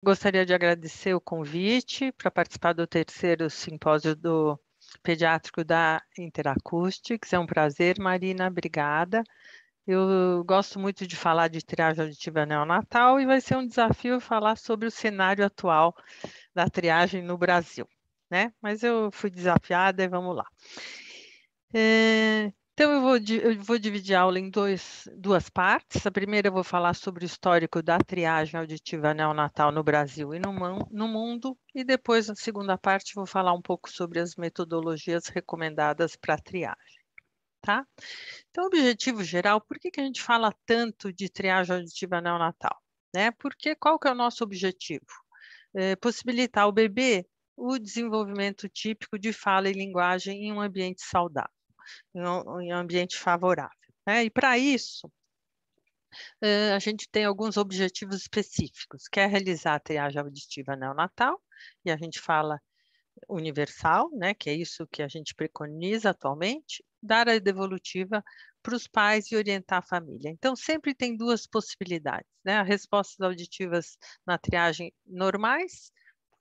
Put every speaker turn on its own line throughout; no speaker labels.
Gostaria de agradecer o convite para participar do terceiro simpósio do pediátrico da Interacoustics. É um prazer, Marina, obrigada. Eu gosto muito de falar de triagem auditiva neonatal e vai ser um desafio falar sobre o cenário atual da triagem no Brasil, né? Mas eu fui desafiada e vamos lá. Então, eu vou dividir a aula em duas partes. A primeira eu vou falar sobre o histórico da triagem auditiva neonatal no Brasil e no mundo, e depois, na segunda parte, vou falar um pouco sobre as metodologias recomendadas para triagem, tá? Então, objetivo geral, por que que a gente fala tanto de triagem auditiva neonatal? Né? Porque qual que é o nosso objetivo? Possibilitar ao bebê o desenvolvimento típico de fala e linguagem em um ambiente saudável, em um ambiente favorável, né? E para isso, a gente tem alguns objetivos específicos, que é realizar a triagem auditiva neonatal, e a gente fala universal, né, que é isso que a gente preconiza atualmente, dar a devolutiva para os pais e orientar a família. Então, sempre tem duas possibilidades, né? As respostas auditivas na triagem normais,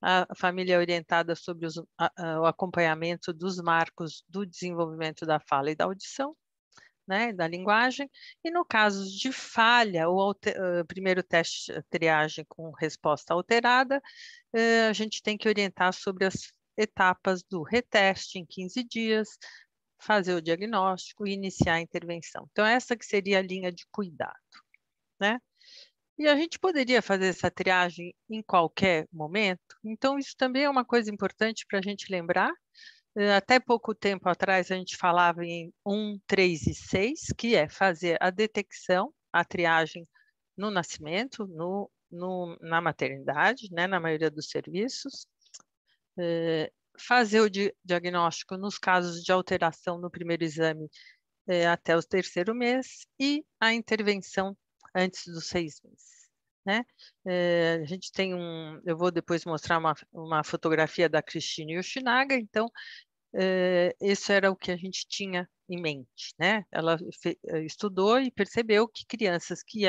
a família é orientada sobre o acompanhamento dos marcos do desenvolvimento da fala e da audição, né, da linguagem, e no caso de falha, ou primeiro teste de triagem com resposta alterada, a gente tem que orientar sobre as etapas do reteste em 15 dias, fazer o diagnóstico e iniciar a intervenção. Então, essa que seria a linha de cuidado, né? E a gente poderia fazer essa triagem em qualquer momento, então isso também é uma coisa importante para a gente lembrar. Até pouco tempo atrás a gente falava em 1, 3 e 6, que é fazer a detecção, a triagem no nascimento, na maternidade, né, na maioria dos serviços, fazer o diagnóstico nos casos de alteração no primeiro exame até o terceiro mês e a intervenção antes dos 6 meses. Né? A gente tem eu vou depois mostrar uma fotografia da Cristina Yoshinaga, então isso era o que a gente tinha em mente, né? Ela estudou e percebeu que crianças que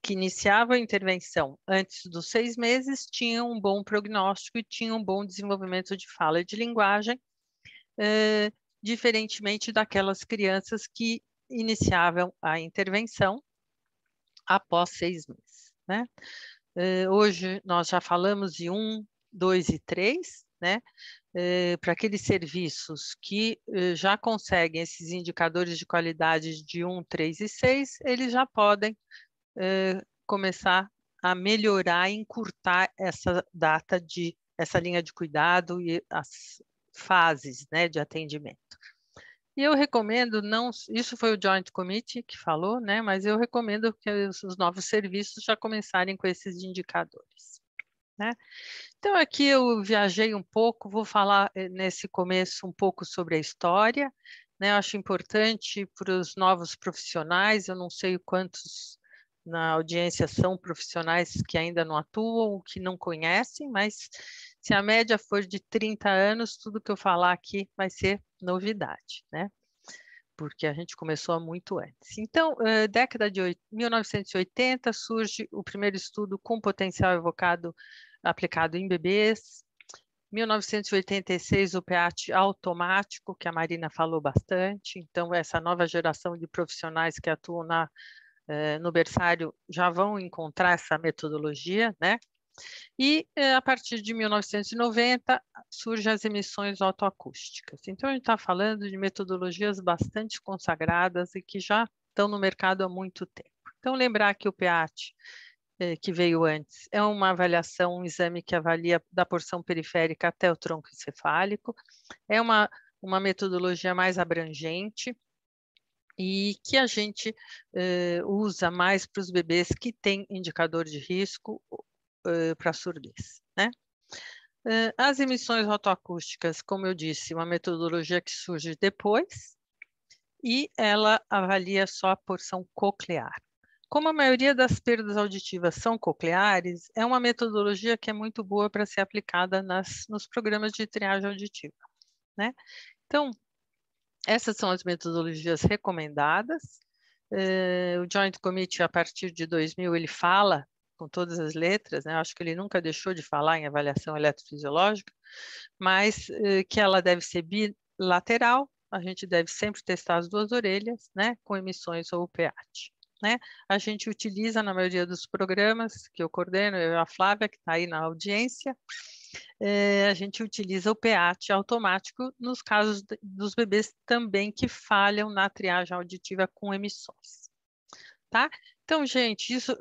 iniciavam a intervenção antes dos 6 meses tinham um bom prognóstico e tinham um bom desenvolvimento de fala e de linguagem, diferentemente daquelas crianças que iniciavam a intervenção após 6 meses, né? Hoje nós já falamos de 1, 2 e 3, né? Para aqueles serviços que já conseguem esses indicadores de qualidade de 1, 3 e 6, eles já podem começar a melhorar e encurtar essa linha de cuidado e as fases, né, de atendimento. E eu recomendo, não, isso foi o Joint Committee que falou, né, mas eu recomendo que os novos serviços já começarem com esses indicadores, né? Então, aqui eu viajei um pouco, vou falar nesse começo um pouco sobre a história, né? Eu acho importante para os novos profissionais, eu não sei quantos na audiência são profissionais que ainda não atuam, que não conhecem, mas se a média for de 30 anos, tudo que eu falar aqui vai ser novidade, né? Porque a gente começou muito antes. Então, década de 1980, surge o primeiro estudo com potencial evocado aplicado em bebês. 1986, o PEAT automático, que a Marina falou bastante. Então, essa nova geração de profissionais que atuam no berçário já vão encontrar essa metodologia, né? E a partir de 1990 surgem as emissões autoacústicas. Então a gente está falando de metodologias bastante consagradas e que já estão no mercado há muito tempo. Então lembrar que o PEAT, que veio antes, é uma avaliação, um exame que avalia da porção periférica até o tronco encefálico, é uma metodologia mais abrangente e que a gente usa mais para os bebês que têm indicador de risco para surdez, né? As emissões rotoacústicas, como eu disse, uma metodologia que surge depois e ela avalia só a porção coclear. Como a maioria das perdas auditivas são cocleares, é uma metodologia que é muito boa para ser aplicada nos programas de triagem auditiva, né? Então, essas são as metodologias recomendadas. O Joint Committee, a partir de 2000, ele fala com todas as letras, né? Acho que ele nunca deixou de falar em avaliação eletrofisiológica, mas que ela deve ser bilateral, a gente deve sempre testar as duas orelhas, né? Com emissões ou PEAT. Né? A gente utiliza na maioria dos programas que eu coordeno, eu e a Flávia, que está aí na audiência, a gente utiliza o PEAT automático nos casos dos bebês também que falham na triagem auditiva com emissões. Tá? Então, gente, isso,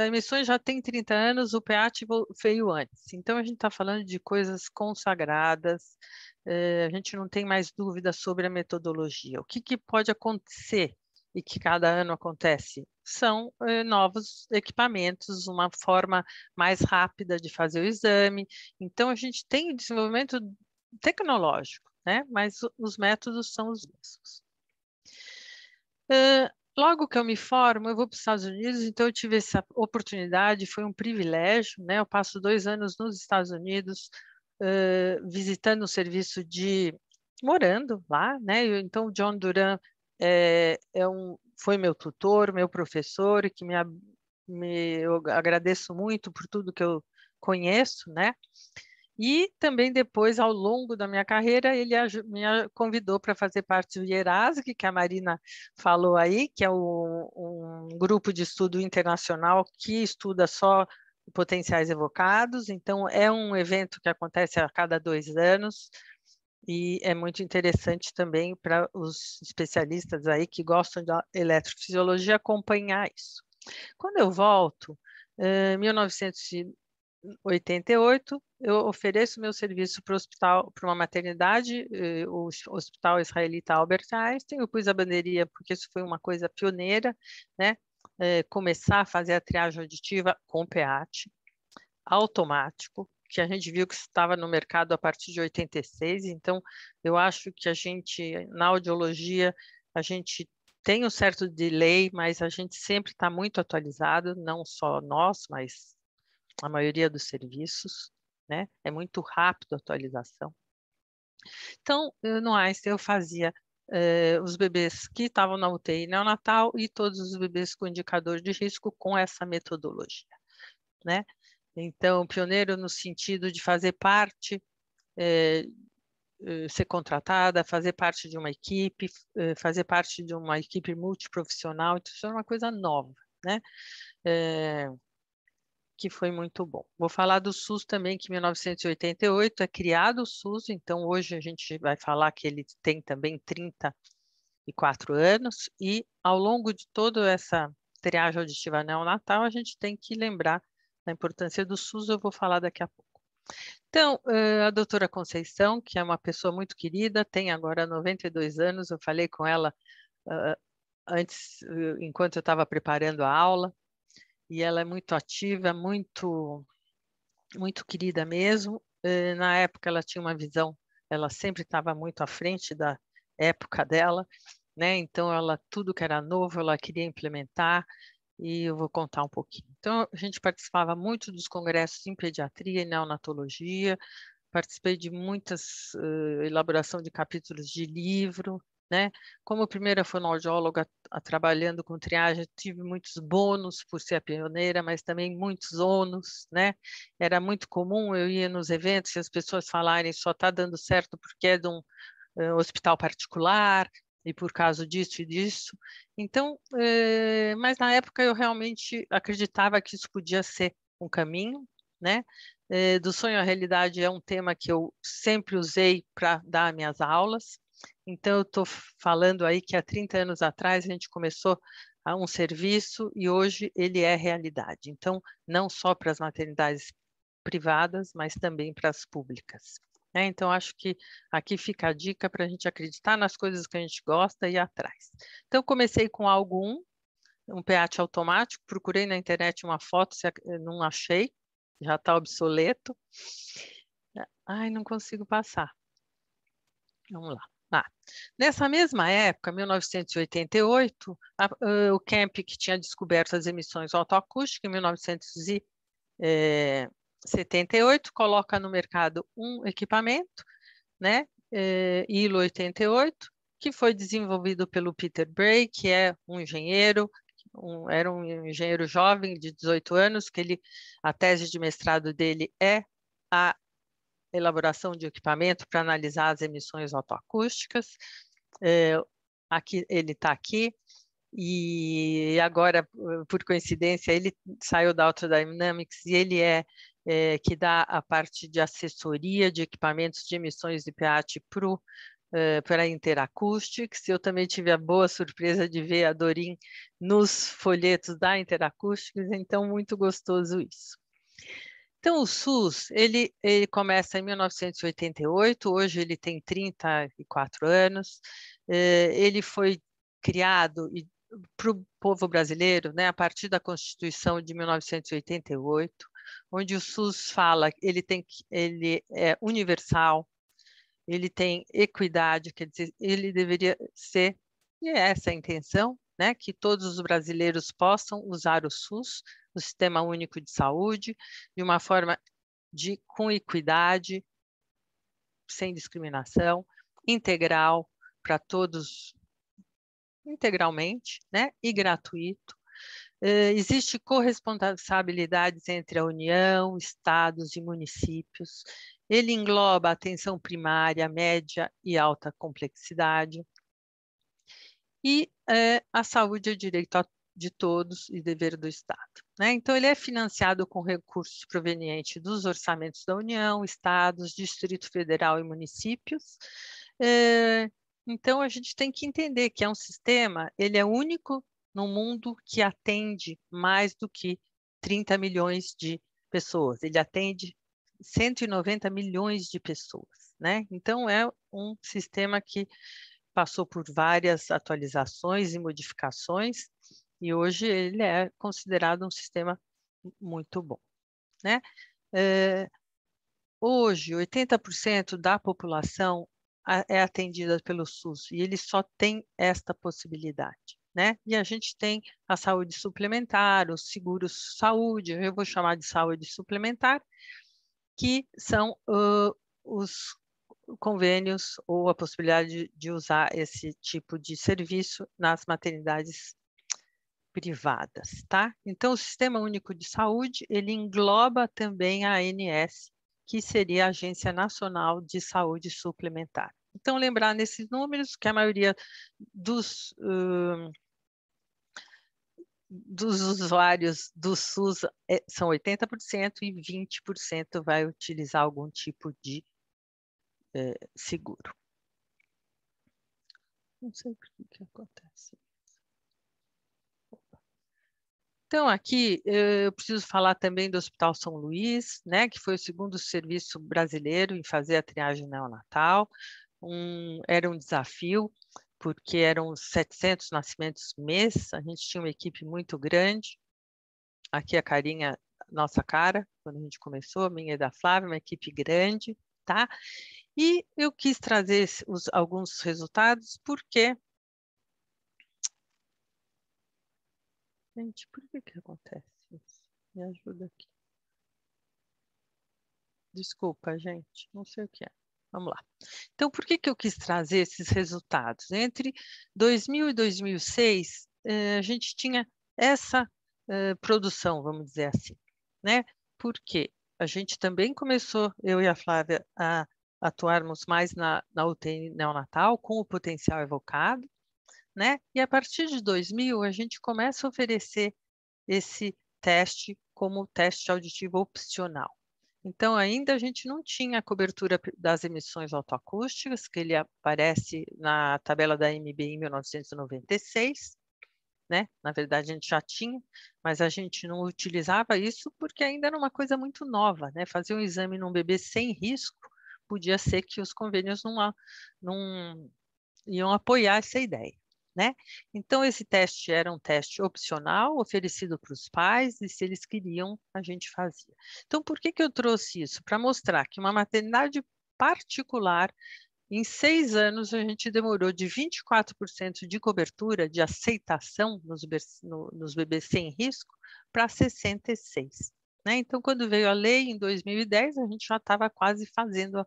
emissões já tem 30 anos, o PEAT veio antes. Então, a gente está falando de coisas consagradas, a gente não tem mais dúvida sobre a metodologia. O que pode acontecer e que cada ano acontece? São novos equipamentos, uma forma mais rápida de fazer o exame. Então, a gente tem o desenvolvimento tecnológico, né? Mas os métodos são os mesmos. Logo que eu me formo, eu vou para os Estados Unidos, então eu tive essa oportunidade, foi um privilégio, né? Eu passo 2 anos nos Estados Unidos, visitando o serviço morando lá, né? Então, o John Duran foi meu tutor, meu professor, que eu agradeço muito por tudo que eu conheço, né? E também depois, ao longo da minha carreira, ele me convidou para fazer parte do IERASG, que a Marina falou aí, que é um grupo de estudo internacional que estuda só potenciais evocados. Então, é um evento que acontece a cada 2 anos e é muito interessante também para os especialistas aí que gostam da eletrofisiologia acompanhar isso. Quando eu volto, em 1988, eu ofereço meu serviço para o hospital, para uma maternidade, o Hospital Israelita Albert Einstein. Eu pus a bandeirinha porque isso foi uma coisa pioneira, né? Começar a fazer a triagem auditiva com PEAT automático, que a gente viu que estava no mercado a partir de 86. Então, eu acho que a gente, na audiologia, a gente tem um certo delay, mas a gente sempre está muito atualizado, não só nós, mas a maioria dos serviços, né? É muito rápido a atualização. Então, no Einstein eu fazia os bebês que estavam na UTI neonatal e todos os bebês com indicador de risco com essa metodologia, né? Então, pioneiro no sentido de fazer parte, ser contratada, fazer parte de uma equipe, fazer parte de uma equipe multiprofissional, então isso é uma coisa nova, né? Que foi muito bom. Vou falar do SUS também, que em 1988 é criado o SUS, então hoje a gente vai falar que ele tem também 34 anos, e ao longo de toda essa triagem auditiva neonatal, a gente tem que lembrar da importância do SUS, eu vou falar daqui a pouco. Então, a doutora Conceição, que é uma pessoa muito querida, tem agora 92 anos, eu falei com ela antes, enquanto eu estava preparando a aula, e ela é muito ativa, muito querida mesmo. Na época ela tinha uma visão, ela sempre estava muito à frente da época dela, né? Então ela tudo que era novo ela queria implementar e eu vou contar um pouquinho. Então a gente participava muito dos congressos em pediatria e neonatologia, participei de muitas elaboração de capítulos de livro, né? Como primeira fonoaudióloga trabalhando com triagem, tive muitos bônus por ser a pioneira, mas também muitos ônus, né? Era muito comum, eu ia nos eventos e as pessoas falarem só está dando certo porque é de um hospital particular e por causa disso e disso. Então, mas na época eu realmente acreditava que isso podia ser um caminho, né? Do sonho à realidade é um tema que eu sempre usei para dar minhas aulas. Então, eu estou falando aí que há 30 anos atrás a gente começou um serviço e hoje ele é realidade. Então, não só para as maternidades privadas, mas também para as públicas. Então, acho que aqui fica a dica para a gente acreditar nas coisas que a gente gosta e ir atrás. Então, comecei com algo um PEAT automático, procurei na internet uma foto, não achei, já está obsoleto. Ai, não consigo passar. Vamos lá. Nessa mesma época, 1988, o Kemp, que tinha descoberto as emissões autoacústicas, em 1978, coloca no mercado um equipamento, né, ILO 88, que foi desenvolvido pelo Peter Bray, que é um engenheiro, era um engenheiro jovem de 18 anos, que a tese de mestrado dele é a elaboração de equipamento para analisar as emissões autoacústicas. Aqui, ele está aqui, e agora, por coincidência, ele saiu da Autodynamics e ele que dá a parte de assessoria de equipamentos de emissões de pH para a Interacoustics. Eu também tive a boa surpresa de ver a Dorin nos folhetos da Interacoustics, então muito gostoso isso. Então, o SUS, ele começa em 1988, hoje ele tem 34 anos, ele foi criado para o povo brasileiro, né, a partir da Constituição de 1988, onde o SUS fala que ele é universal, ele tem equidade, quer dizer, ele deveria ser, e é essa a intenção, né, que todos os brasileiros possam usar o SUS, o Sistema Único de Saúde, de uma forma com equidade, sem discriminação, integral para todos, integralmente, né, e gratuito. Existe corresponsabilidades entre a União, estados e municípios. Ele engloba a atenção primária, média e alta complexidade. E a saúde é direito de todos e dever do Estado, né? Então, ele é financiado com recursos provenientes dos orçamentos da União, estados, Distrito Federal e municípios. Então, a gente tem que entender que é um sistema, ele é único no mundo que atende mais do que 30 milhões de pessoas. Ele atende 190 milhões de pessoas, né? Então, é um sistema que passou por várias atualizações e modificações, e hoje ele é considerado um sistema muito bom, né? Hoje, 80% da população é atendida pelo SUS, e ele só tem esta possibilidade, né? E a gente tem a saúde suplementar, os seguros saúde, eu vou chamar de saúde suplementar, que são os convênios ou a possibilidade de usar esse tipo de serviço nas maternidades privadas, tá? Então, o Sistema Único de Saúde, ele engloba também a ANS, que seria a Agência Nacional de Saúde Suplementar. Então, lembrar nesses números que a maioria dos usuários do SUS são 80% e 20% vai utilizar algum tipo de seguro. Não sei por que acontece. Então, aqui eu preciso falar também do Hospital São Luís, né, que foi o segundo serviço brasileiro em fazer a triagem neonatal. Era um desafio, porque eram 700 nascimentos mês, a gente tinha uma equipe muito grande. Aqui a carinha, nossa cara, quando a gente começou, a minha e da Flávia, uma equipe grande, tá? E eu quis trazer alguns resultados, porque... Gente, por que acontece isso? Me ajuda aqui. Desculpa, gente, não sei o que é. Vamos lá. Então, por que eu quis trazer esses resultados? Entre 2000 e 2006, a gente tinha essa produção, vamos dizer assim, né? Porque a gente também começou, eu e a Flávia, a atuarmos mais na UTI neonatal, com o potencial evocado, né? E a partir de 2000, a gente começa a oferecer esse teste como teste auditivo opcional. Então, ainda a gente não tinha a cobertura das emissões autoacústicas, que ele aparece na tabela da AMB em 1996, né? Na verdade, a gente já tinha, mas a gente não utilizava isso porque ainda era uma coisa muito nova, né? Fazer um exame num bebê sem risco, podia ser que os convênios não iam apoiar essa ideia, né? Então, esse teste era um teste opcional, oferecido para os pais, e se eles queriam, a gente fazia. Então, por que eu trouxe isso? Para mostrar que uma maternidade particular, em 6 anos, a gente demorou de 24% de cobertura, de aceitação nos bebês sem risco, para 66%. Né? Então, quando veio a lei, em 2010, a gente já estava quase fazendo a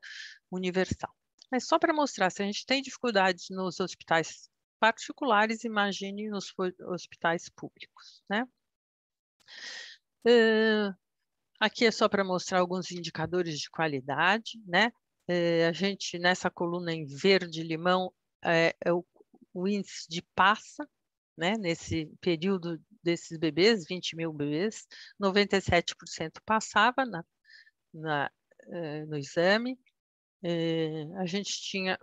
universal. Mas só para mostrar, se a gente tem dificuldades nos hospitais particulares, imagine nos hospitais públicos, né? Aqui é só para mostrar alguns indicadores de qualidade, né? A gente, nessa coluna em verde-limão, é o índice de passa, né? Nesse período desses bebês, 20 mil bebês, 97% passava no exame. A gente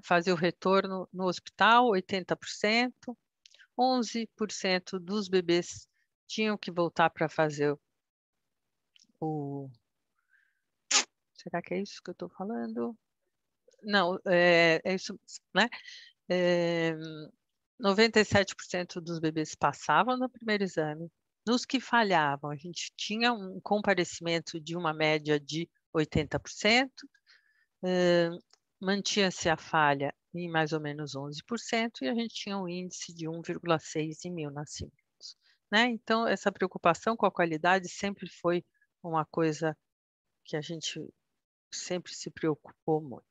fazia o retorno no hospital, 80%, 11% dos bebês tinham que voltar para fazer o... Será que é isso que eu estou falando? Não, é isso, né? 97% dos bebês passavam no primeiro exame. Nos que falhavam, a gente tinha um comparecimento de uma média de 80%, mantinha-se a falha em mais ou menos 11%, e a gente tinha um índice de 1,6 em 1.000 nascimentos, né? Então, essa preocupação com a qualidade sempre foi uma coisa que a gente sempre se preocupou muito.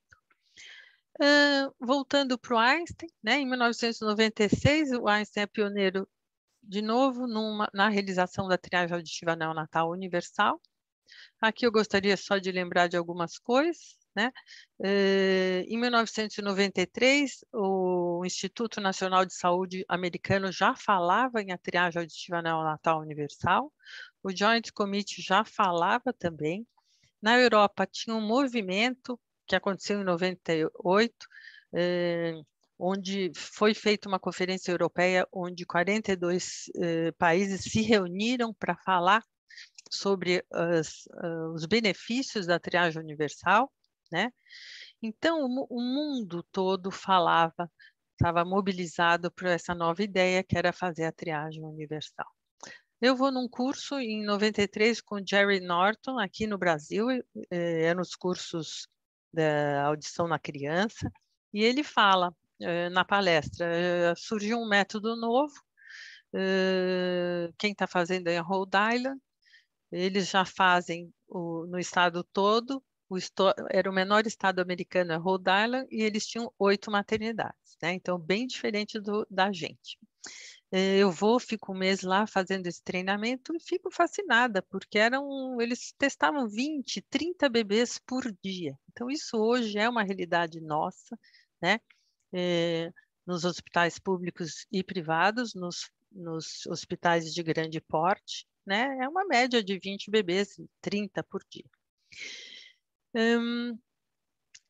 Voltando para o Einstein, né? Em 1996, o Einstein é pioneiro de novo na realização da triagem auditiva neonatal universal. Aqui eu gostaria só de lembrar de algumas coisas, né? Em 1993, o Instituto Nacional de Saúde americano já falava em a triagem auditiva neonatal universal. O Joint Committee já falava também. Na Europa tinha um movimento que aconteceu em 98, onde foi feita uma conferência europeia onde 42 países se reuniram para falar sobre os benefícios da triagem universal, né? Então, o mundo todo falava, estava mobilizado por essa nova ideia, que era fazer a triagem universal. Eu vou num curso em 93 com Jerry Norton, aqui no Brasil, eram os cursos da audição na criança, e ele fala na palestra, surgiu um método novo, quem está fazendo é em Rhode Island, eles já fazem no estado todo, era o menor estado americano, é Rhode Island, e eles tinham 8 maternidades, né? Então, bem diferente da gente. Eu fico um mês lá fazendo esse treinamento e fico fascinada, porque eles testavam 20, 30 bebês por dia. Então, isso hoje é uma realidade nossa, né? Nos hospitais públicos e privados, nos hospitais de grande porte, né? É uma média de 20 bebês, 30 por dia.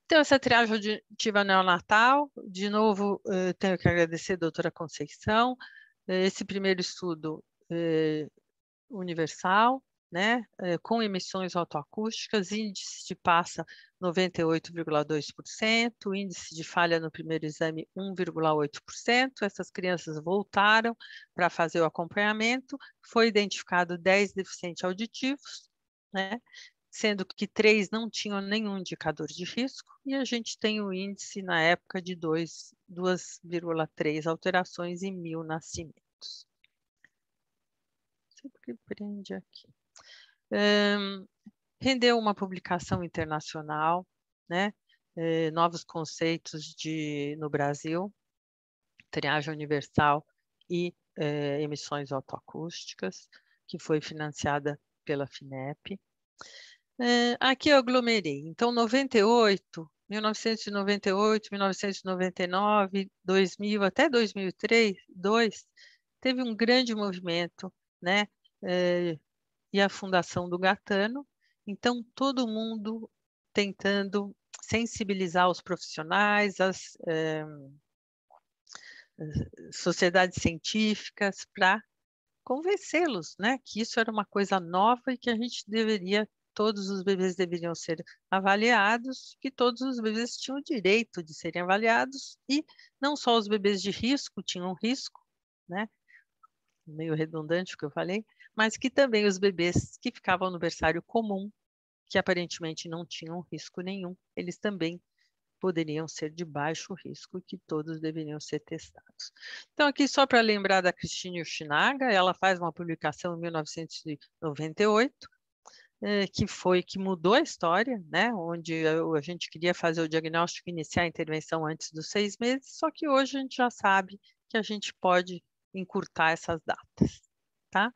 Então, essa triagem auditiva neonatal, de novo, tenho que agradecer a doutora Conceição, esse primeiro estudo universal, né, com emissões autoacústicas, índice de passa 98,2%, índice de falha no primeiro exame 1,8%. Essas crianças voltaram para fazer o acompanhamento, foi identificado 10 deficientes auditivos, né, sendo que 3 não tinham nenhum indicador de risco, e a gente tem o índice na época de 2,3 alterações em 1.000 nascimentos. Sempre prende aqui. Rendeu uma publicação internacional, né? Novos conceitos no Brasil, triagem universal e emissões autoacústicas, que foi financiada pela FINEP. Aqui eu aglomerei. Então, 98, 1998, 1999, 2000 até 2003, teve um grande movimento, né? E a fundação do Gatano. Então, todo mundo tentando sensibilizar os profissionais, as sociedades científicas, para convencê-los, né, que isso era uma coisa nova e que todos os bebês deveriam ser avaliados, que todos os bebês tinham o direito de serem avaliados, e não só os bebês de risco tinham risco, né, meio redundante o que eu falei, mas que também os bebês que ficavam no berçário comum, que aparentemente não tinham risco nenhum, eles também poderiam ser de baixo risco e que todos deveriam ser testados. Então, aqui só para lembrar da Christine Yoshinaga, ela faz uma publicação em 1998, que mudou a história, né? Onde a gente queria fazer o diagnóstico e iniciar a intervenção antes dos 6 meses, só que hoje a gente já sabe que que a gente pode encurtar essas datas, tá?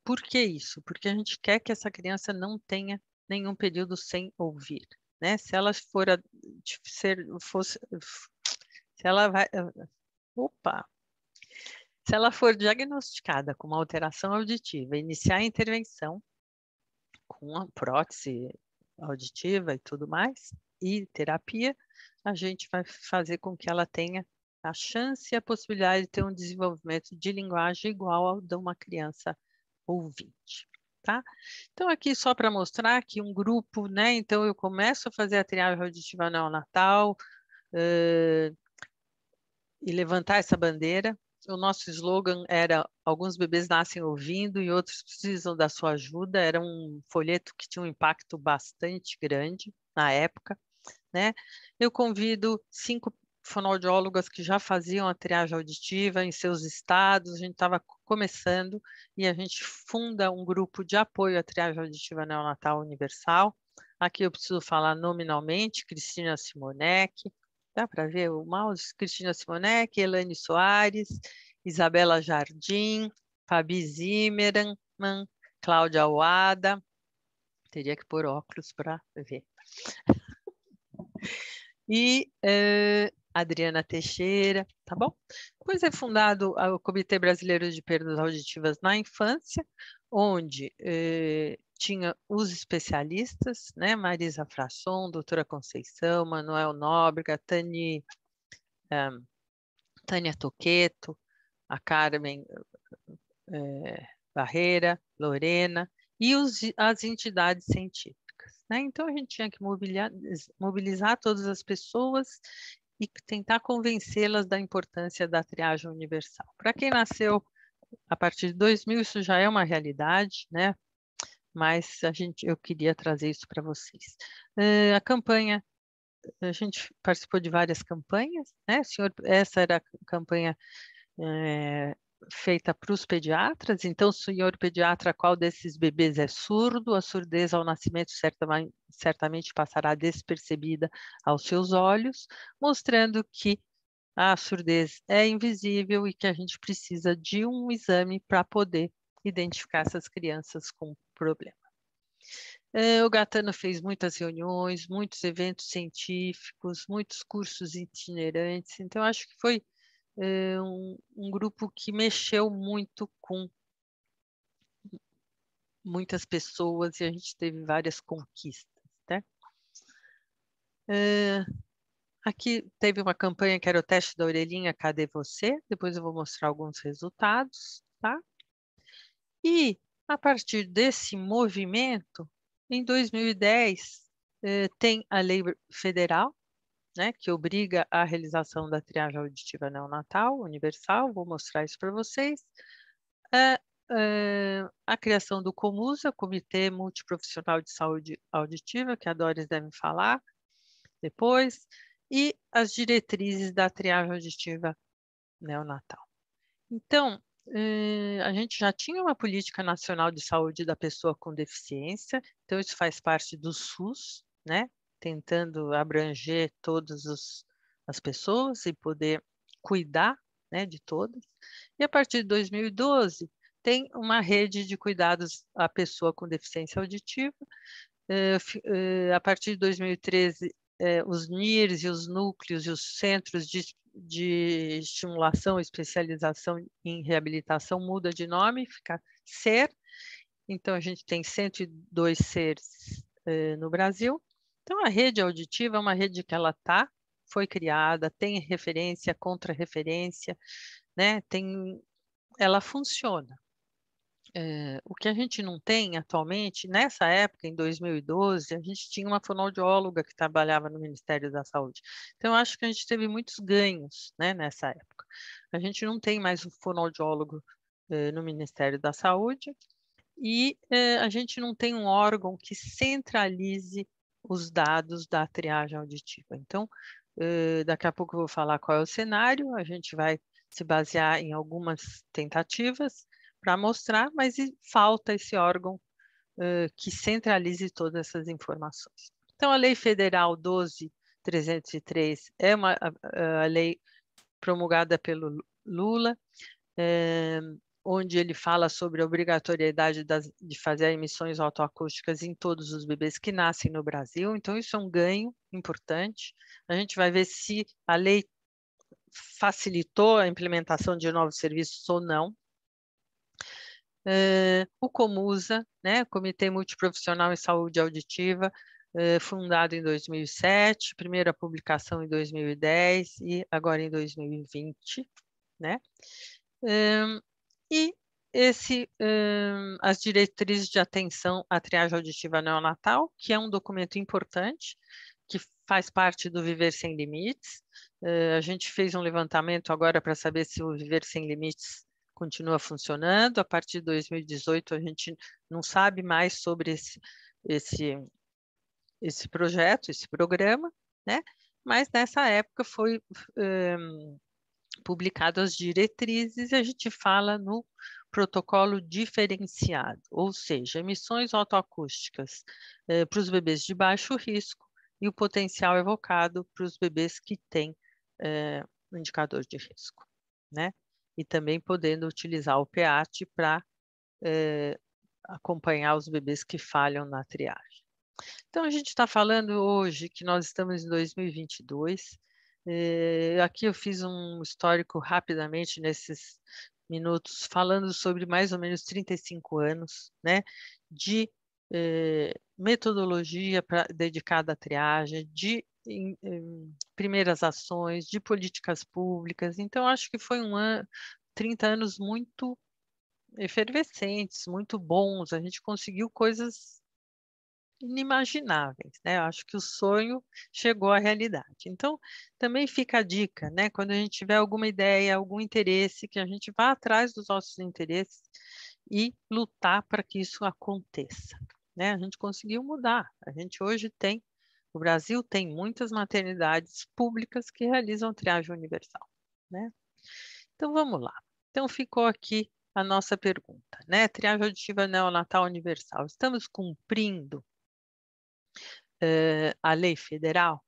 Por que isso? Porque a gente quer que essa criança não tenha nenhum período sem ouvir, né? Se ela for se ela vai, opa, se ela for diagnosticada com uma alteração auditiva, iniciar a intervenção com a prótese auditiva e tudo mais, e terapia, a gente vai fazer com que ela tenha a chance e a possibilidade de ter um desenvolvimento de linguagem igual ao de uma criança ouvinte, tá? Então, aqui só para mostrar que um grupo, né? Então, eu começo a fazer a triagem auditiva neonatal e levantar essa bandeira. O nosso slogan era: alguns bebês nascem ouvindo e outros precisam da sua ajuda. Era um folheto que tinha um impacto bastante grande na época, né? Eu convido 5 fonoaudiólogas que já faziam a triagem auditiva em seus estados. A gente estava começando e a gente funda um grupo de apoio à triagem auditiva neonatal universal. Aqui eu preciso falar nominalmente: Cristina Simonek, dá para ver o mouse? Cristina Simonek, Elane Soares, Isabela Jardim, Fabi Zimmermann, Cláudia Awada. Teria que pôr óculos para ver. E Adriana Teixeira, tá bom? Depois é fundado o Comitê Brasileiro de Perdas Auditivas na Infância, onde tinha os especialistas, né? Marisa Frasson, doutora Conceição, Manuel Nóbrega, Tânia Toqueto, a Carmen Barreira, Lorena, e as entidades científicas, né? Então, a gente tinha que mobilizar todas as pessoas e tentar convencê-las da importância da triagem universal. Para quem nasceu a partir de 2000, isso já é uma realidade, né? Mas eu queria trazer isso para vocês. A campanha, a gente participou de várias campanhas, né? Essa era a campanha feita para os pediatras. Então, senhor pediatra, qual desses bebês é surdo? A surdez ao nascimento certamente passará despercebida aos seus olhos, mostrando que a surdez é invisível e que a gente precisa de um exame para poder identificar essas crianças com problema. O Gatano fez muitas reuniões, muitos eventos científicos, muitos cursos itinerantes. Então, acho que foi um grupo que mexeu muito com muitas pessoas e a gente teve várias conquistas, né? Aqui teve uma campanha que era o teste da orelhinha, cadê você? Depois eu vou mostrar alguns resultados, tá? E a partir desse movimento, em 2010, tem a lei federal, né, que obriga a realização da triagem auditiva neonatal universal. Vou mostrar isso para vocês. A criação do COMUSA, Comitê Multiprofissional de Saúde Auditiva, que a Doris deve falar depois, e as diretrizes da triagem auditiva neonatal. Então, a gente já tinha uma política nacional de saúde da pessoa com deficiência, então isso faz parte do SUS, né? Tentando abranger todas as pessoas e poder cuidar, né, de todas. E a partir de 2012, tem uma rede de cuidados à pessoa com deficiência auditiva. A partir de 2013, os NIRs e os núcleos e os centros de estimulação e especialização em reabilitação muda de nome, fica SER. Então, a gente tem 102 SERs no Brasil. Então, a rede auditiva é uma rede que foi criada, tem referência, contra-referência, né? Ela funciona. O que a gente não tem atualmente, nessa época, em 2012, a gente tinha uma fonoaudióloga que trabalhava no Ministério da Saúde. Então, eu acho que a gente teve muitos ganhos, né, nessa época. A gente não tem mais um fonoaudiólogo no Ministério da Saúde e a gente não tem um órgão que centralize os dados da triagem auditiva. Então, daqui a pouco eu vou falar qual é o cenário, a gente vai se basear em algumas tentativas para mostrar, mas falta esse órgão que centralize todas essas informações. Então, a Lei Federal 12.303 é a lei promulgada pelo Lula, onde ele fala sobre a obrigatoriedade de fazer emissões otoacústicas em todos os bebês que nascem no Brasil. Então, isso é um ganho importante. A gente vai ver se a lei facilitou a implementação de novos serviços ou não. O Comusa, né, Comitê Multiprofissional em Saúde Auditiva, fundado em 2007, primeira publicação em 2010 e agora em 2020, né? E as diretrizes de atenção à triagem auditiva neonatal, que é um documento importante, que faz parte do Viver Sem Limites. A gente fez um levantamento agora para saber se o Viver Sem Limites continua funcionando. A partir de 2018, a gente não sabe mais sobre esse projeto, esse programa, né? Mas nessa época foi publicado as diretrizes e a gente fala no protocolo diferenciado, ou seja, emissões otoacústicas para os bebês de baixo risco e o potencial evocado para os bebês que têm um indicador de risco, né? E também podendo utilizar o PEAT para acompanhar os bebês que falham na triagem. Então, a gente está falando hoje que nós estamos em 2022. Aqui eu fiz um histórico rapidamente nesses minutos, falando sobre mais ou menos 35 anos, né, de metodologia dedicada à triagem, de primeiras ações, de políticas públicas. Então, acho que foi 30 anos muito efervescentes, muito bons. A gente conseguiu coisas inimagináveis, né? Eu acho que o sonho chegou à realidade. Então, também fica a dica, né? Quando a gente tiver alguma ideia, algum interesse, que a gente vá atrás dos nossos interesses e lutar para que isso aconteça, né? A gente conseguiu mudar. A gente hoje tem, o Brasil tem muitas maternidades públicas que realizam triagem universal, né? Então, vamos lá. Então, ficou aqui a nossa pergunta, né? Triagem auditiva neonatal universal. Estamos cumprindo a lei federal?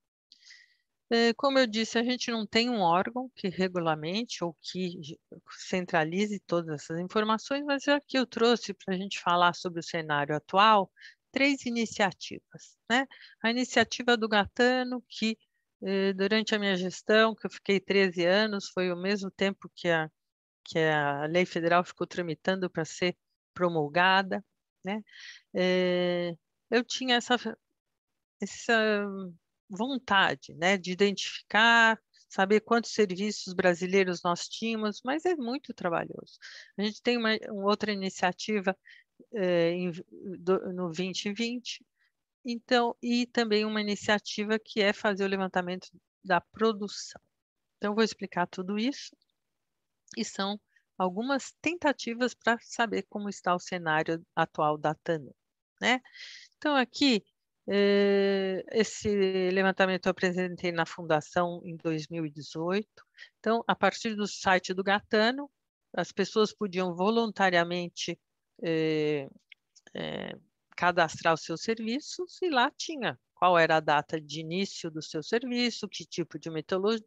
Como eu disse, a gente não tem um órgão que regulamente ou que centralize todas essas informações, mas aqui eu trouxe para a gente falar sobre o cenário atual 3 iniciativas, né? A iniciativa do Gatano, que durante a minha gestão, que eu fiquei 13 anos, foi o mesmo tempo que a lei federal ficou tramitando para ser promulgada, né? Eu tinha essa vontade, né, de identificar, saber quantos serviços brasileiros nós tínhamos, mas é muito trabalhoso. A gente tem uma outra iniciativa no 2020, então, e também uma iniciativa que é fazer o levantamento da produção. Então, eu vou explicar tudo isso, e são algumas tentativas para saber como está o cenário atual da TANU, né? Então, aqui, esse levantamento eu apresentei na Fundação em 2018. Então, a partir do site do Gatano, as pessoas podiam voluntariamente cadastrar os seus serviços e lá tinha qual era a data de início do seu serviço, que tipo de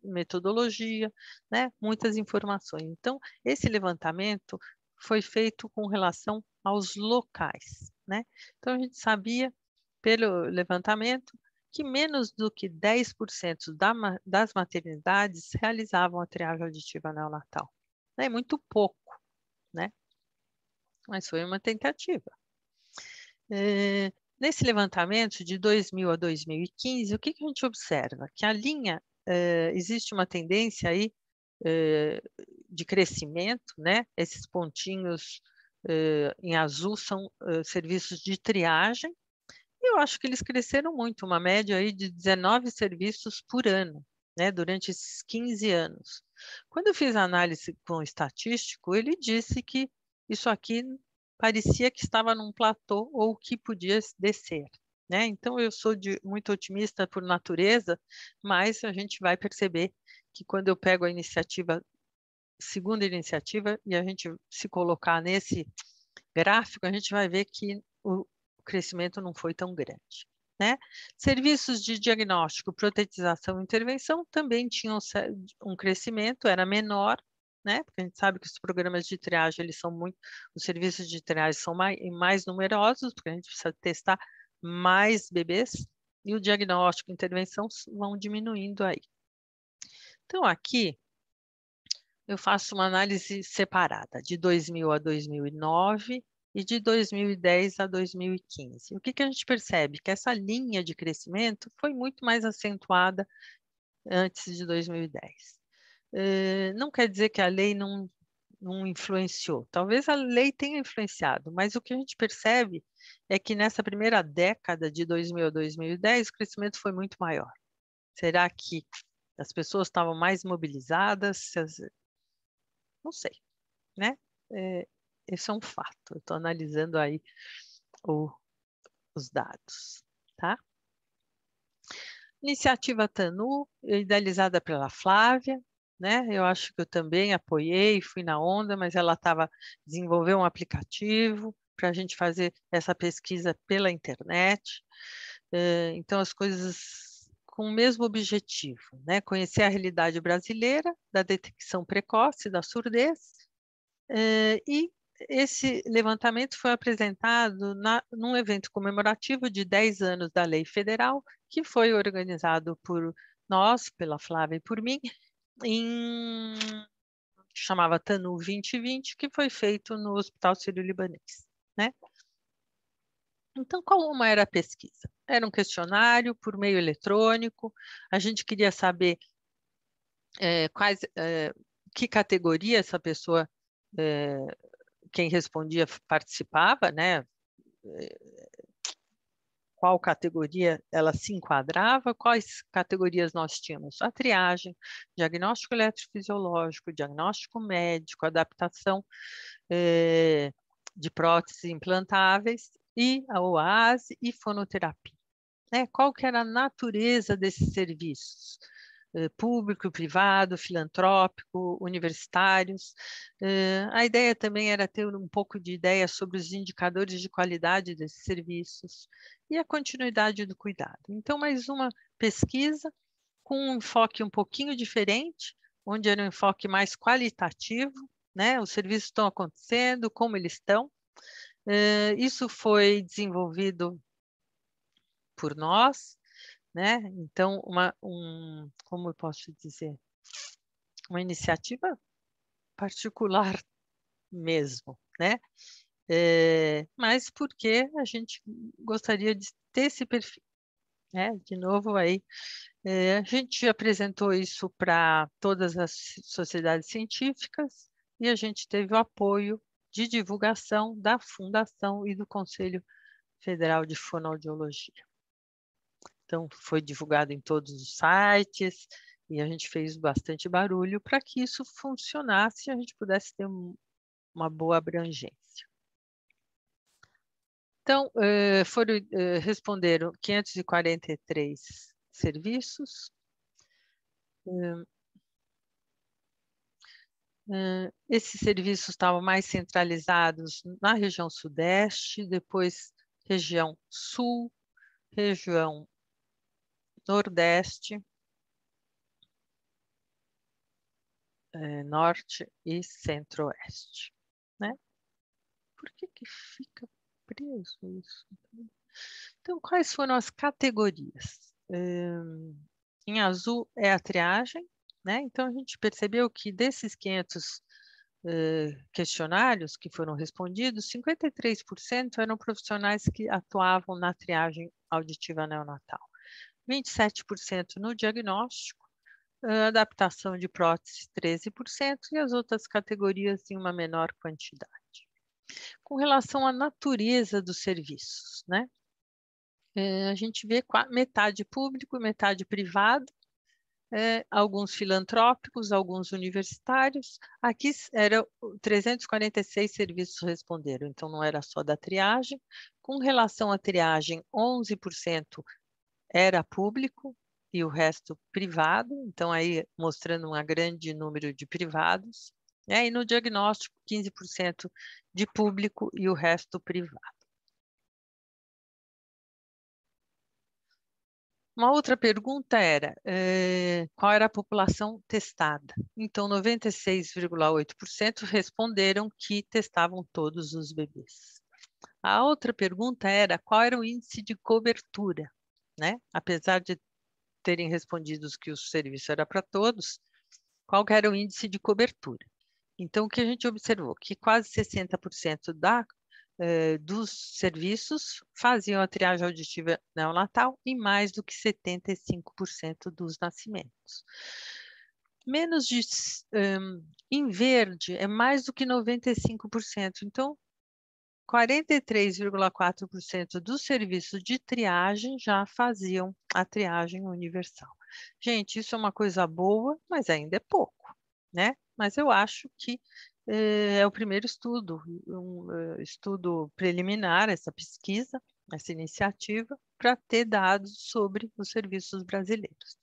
metodologia, né? Muitas informações. Então, esse levantamento foi feito com relação aos locais, né? Então, a gente sabia, pelo levantamento, que menos do que 10% das maternidades realizavam a triagem auditiva neonatal. É muito pouco, né? Mas foi uma tentativa. Nesse levantamento de 2000 a 2015, o que a gente observa? Que a linha, existe uma tendência aí de crescimento, né? Esses pontinhos em azul são serviços de triagem, e eu acho que eles cresceram muito, uma média aí de 19 serviços por ano, né? Durante esses 15 anos. Quando eu fiz a análise com o estatístico, ele disse que isso aqui parecia que estava num platô ou que podia descer, né? Então, eu sou muito otimista por natureza, mas a gente vai perceber que quando eu pego a segunda iniciativa, e a gente se colocar nesse gráfico, a gente vai ver que o crescimento não foi tão grande, né? Serviços de diagnóstico, protetização e intervenção também tinham um crescimento, era menor, né? Porque a gente sabe que os programas de triagem, eles são muito, os serviços de triagem são mais numerosos, porque a gente precisa testar mais bebês, e o diagnóstico e intervenção vão diminuindo aí. Então, aqui, eu faço uma análise separada, de 2000 a 2009 e de 2010 a 2015. O que a gente percebe? Que essa linha de crescimento foi muito mais acentuada antes de 2010. Não quer dizer que a lei não influenciou. Talvez a lei tenha influenciado, mas o que a gente percebe é que nessa primeira década, de 2000 a 2010, o crescimento foi muito maior. Será que as pessoas estavam mais mobilizadas? Não sei, né? Esse é um fato. Eu estou analisando aí os dados, tá? Iniciativa TANU, idealizada pela Flávia, né? Eu acho que eu também apoiei, fui na onda, mas ela desenvolveu um aplicativo para a gente fazer essa pesquisa pela internet. Então, as coisas com o mesmo objetivo, né? Conhecer a realidade brasileira da detecção precoce da surdez, e esse levantamento foi apresentado num evento comemorativo de 10 anos da Lei Federal, que foi organizado por nós, pela Flávia e por mim, chamava TANU 2020, que foi feito no Hospital Sírio-Libanês, né? Então, como era a pesquisa? Era um questionário por meio eletrônico, a gente queria saber que categoria essa pessoa, quem respondia participava, né? Qual categoria ela se enquadrava, quais categorias nós tínhamos? A triagem, diagnóstico eletrofisiológico, diagnóstico médico, adaptação de próteses implantáveis, e a OASE e fonoterapia. Né? Qual que era a natureza desses serviços? Público, privado, filantrópico, universitários. A ideia também era ter um pouco de ideia sobre os indicadores de qualidade desses serviços e a continuidade do cuidado. Então, mais uma pesquisa com um enfoque um pouquinho diferente, onde era um enfoque mais qualitativo, né? Os serviços estão acontecendo, como eles estão. Isso foi desenvolvido por nós, né? Então, como eu posso dizer, uma iniciativa particular mesmo, né? Mas porque a gente gostaria de ter esse perfil, né? De novo aí, a gente apresentou isso para todas as sociedades científicas e a gente teve o apoio de divulgação da Fundação e do Conselho Federal de Fonoaudiologia. Então, foi divulgado em todos os sites e a gente fez bastante barulho para que isso funcionasse e a gente pudesse ter uma boa abrangência. Então, responderam 543 serviços. Esses serviços estavam mais centralizados na região sudeste, depois região sul, região nordeste, norte e centro-oeste, né? Por que fica preso isso? Então, quais foram as categorias? Em azul é a triagem, né? Então, a gente percebeu que desses 500 questionários que foram respondidos, 53% eram profissionais que atuavam na triagem auditiva neonatal, 27% no diagnóstico, adaptação de prótese 13% e as outras categorias em uma menor quantidade. Com relação à natureza dos serviços, né? A gente vê metade público, metade privado, alguns filantrópicos, alguns universitários. Aqui eram 346 serviços responderam, então não era só da triagem. Com relação à triagem, 11% era público e o resto privado, então aí mostrando um grande número de privados. E no diagnóstico, 15% de público e o resto privado. Uma outra pergunta era qual era a população testada? Então, 96,8% responderam que testavam todos os bebês. A outra pergunta era qual era o índice de cobertura, né? Apesar de terem respondido que o serviço era para todos, qual que era o índice de cobertura? Então, o que a gente observou? Que quase 60% dos serviços faziam a triagem auditiva neonatal e mais do que 75% dos nascimentos. Menos de, em verde, é mais do que 95%. Então, 43,4% dos serviços de triagem já faziam a triagem universal. Gente, isso é uma coisa boa, mas ainda é pouco, né? Mas eu acho que é o primeiro estudo, estudo preliminar, essa pesquisa, essa iniciativa, para ter dados sobre os serviços brasileiros,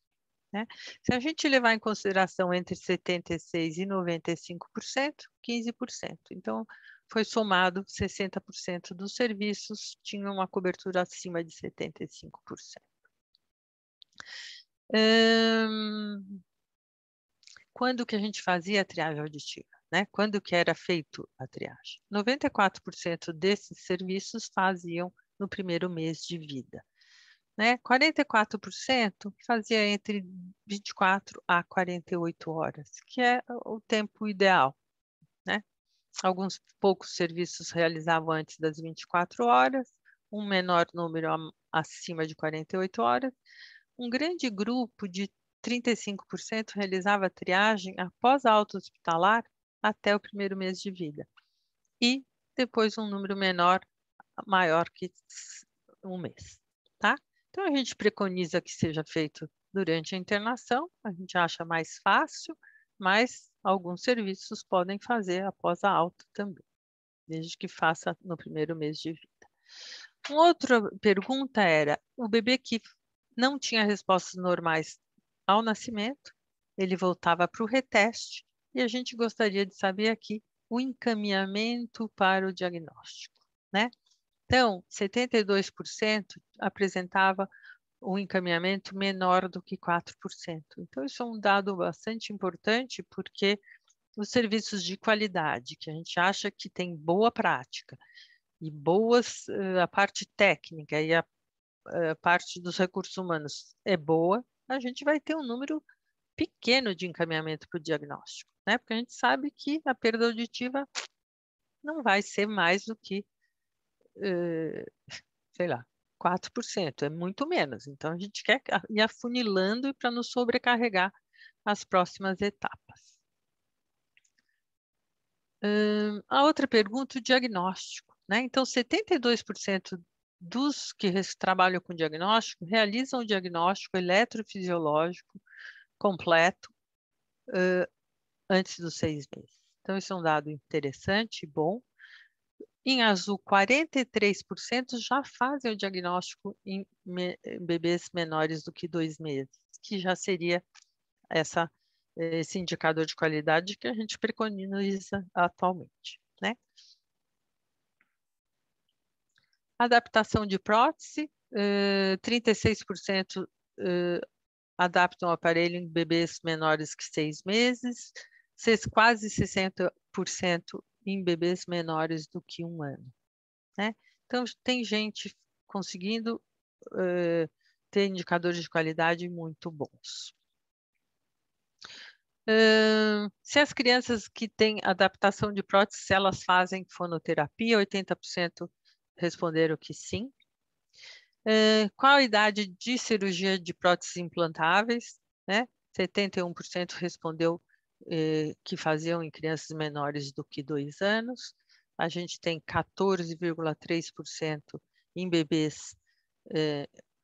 né? Se a gente levar em consideração entre 76% e 95%, 15%. Então, foi somado 60% dos serviços tinham uma cobertura acima de 75%. Quando que a gente fazia a triagem auditiva, né? Quando que era feito a triagem? 94% desses serviços faziam no primeiro mês de vida, né? 44% fazia entre 24 a 48 horas, que é o tempo ideal, né? Alguns poucos serviços realizavam antes das 24 horas, um menor número acima de 48 horas. Um grande grupo de 35% realizava a triagem após a alta hospitalar até o primeiro mês de vida. E depois um número maior que um mês, tá? Então, a gente preconiza que seja feito durante a internação, a gente acha mais fácil, mas alguns serviços podem fazer após a alta também, desde que faça no primeiro mês de vida. Uma outra pergunta era, o bebê que não tinha respostas normais ao nascimento, ele voltava para o reteste, e a gente gostaria de saber aqui o encaminhamento para o diagnóstico, né? Então, 72% apresentava um encaminhamento menor do que 4%. Então, isso é um dado bastante importante, porque os serviços de qualidade, que a gente acha que tem boa prática e a parte técnica e a parte dos recursos humanos é boa, a gente vai ter um número pequeno de encaminhamento para o diagnóstico, né? Porque a gente sabe que a perda auditiva não vai ser mais do que, sei lá, 4%, é muito menos. Então, a gente quer ir afunilando para não sobrecarregar as próximas etapas. A outra pergunta, o diagnóstico, né? Então, 72% dos que trabalham com diagnóstico realizam o diagnóstico eletrofisiológico completo antes dos 6 meses. Então, isso é um dado interessante e bom. Em azul, 43% já fazem o diagnóstico em bebês menores do que 2 meses, que já seria esse indicador de qualidade que a gente preconiza atualmente, né? Adaptação de prótese, 36% adaptam o aparelho em bebês menores que 6 meses, quase 60% em bebês menores do que 1 ano, né? Então, tem gente conseguindo ter indicadores de qualidade muito bons. Se as crianças que têm adaptação de prótese, se elas fazem fonoterapia, 80% responderam que sim. Qual a idade de cirurgia de próteses implantáveis, né? 71% respondeu que faziam em crianças menores do que 2 anos. A gente tem 14,3% em bebês,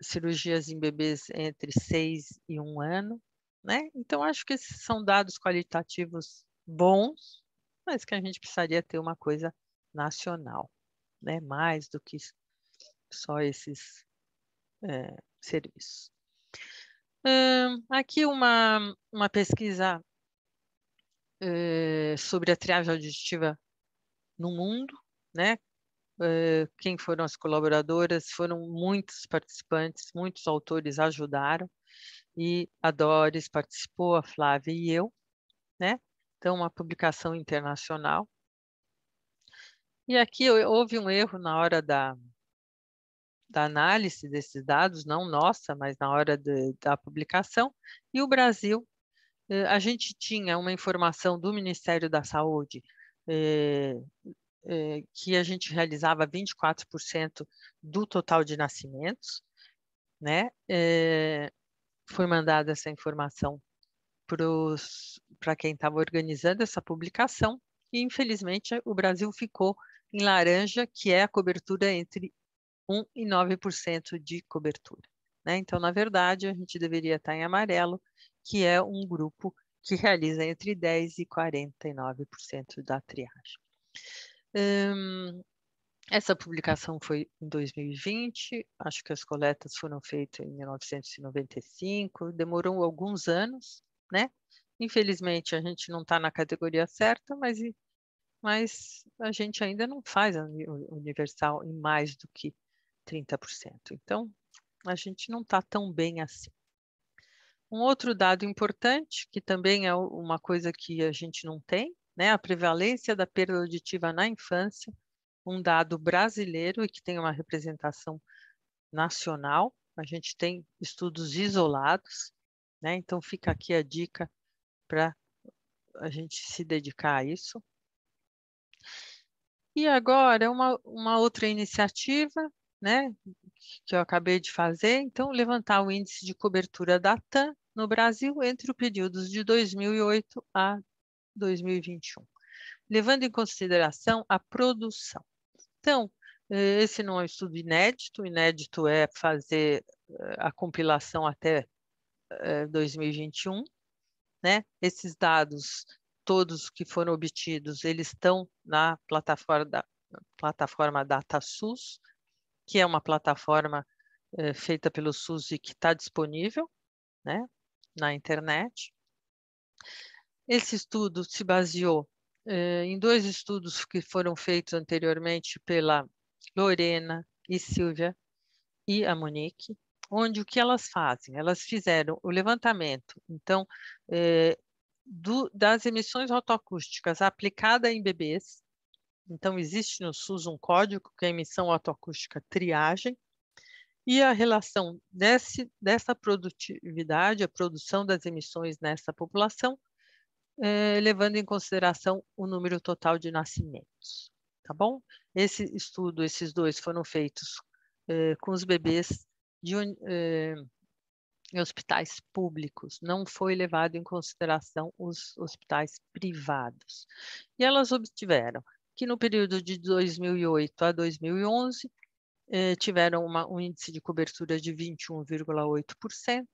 cirurgias em bebês entre 6 e 1 ano, né? Então, acho que esses são dados qualitativos bons, mas que a gente precisaria ter uma coisa nacional, né? Mais do que só esses serviços. Aqui uma pesquisa sobre a triagem auditiva no mundo, né? quem foram as colaboradoras, foram muitos participantes, muitos autores ajudaram, e a Doris participou, a Flávia e eu, né? Então, uma publicação internacional. E aqui houve um erro na hora da análise desses dados, não nossa, mas na hora da publicação, e o Brasil, a gente tinha uma informação do Ministério da Saúde, que a gente realizava 24% do total de nascimentos, né? Foi mandada essa informação para quem estava organizando essa publicação, e infelizmente o Brasil ficou em laranja, que é a cobertura entre 1 e 9% de cobertura, né? Então, na verdade, a gente deveria estar em amarelo, que é um grupo que realiza entre 10% e 49% da triagem. Essa publicação foi em 2020, acho que as coletas foram feitas em 1995, demorou alguns anos, né? Infelizmente, a gente não está na categoria certa, mas a gente ainda não faz a universal em mais do que 30%. Então, a gente não está tão bem assim. Um outro dado importante, que também é uma coisa que a gente não tem, né? A prevalência da perda auditiva na infância, um dado brasileiro e que tem uma representação nacional. A gente tem estudos isolados, né? Então fica aqui a dica para a gente se dedicar a isso. E agora uma outra iniciativa, né, que eu acabei de fazer, então levantar o índice de cobertura da TAM no Brasil entre os períodos de 2008 a 2021, levando em consideração a produção. Então, esse não é um estudo inédito, o inédito é fazer a compilação até 2021, né? Esses dados, todos que foram obtidos, eles estão na plataforma DataSUS, que é uma plataforma feita pelo SUS e que está disponível, né, na internet. Esse estudo se baseou em 2 estudos que foram feitos anteriormente pela Lorena e Silvia e a Monique, onde o que elas fazem? Elas fizeram o levantamento, então, das emissões otoacústicas aplicada em bebês. Então, existe no SUS um código que é a emissão otoacústica triagem, e a relação dessa produtividade, a produção das emissões nessa população, levando em consideração o número total de nascimentos, tá bom? Esse estudo, esses 2 foram feitos com os bebês em hospitais públicos, não foi levado em consideração os hospitais privados. E elas obtiveram que no período de 2008 a 2011, tiveram um índice de cobertura de 21,8%,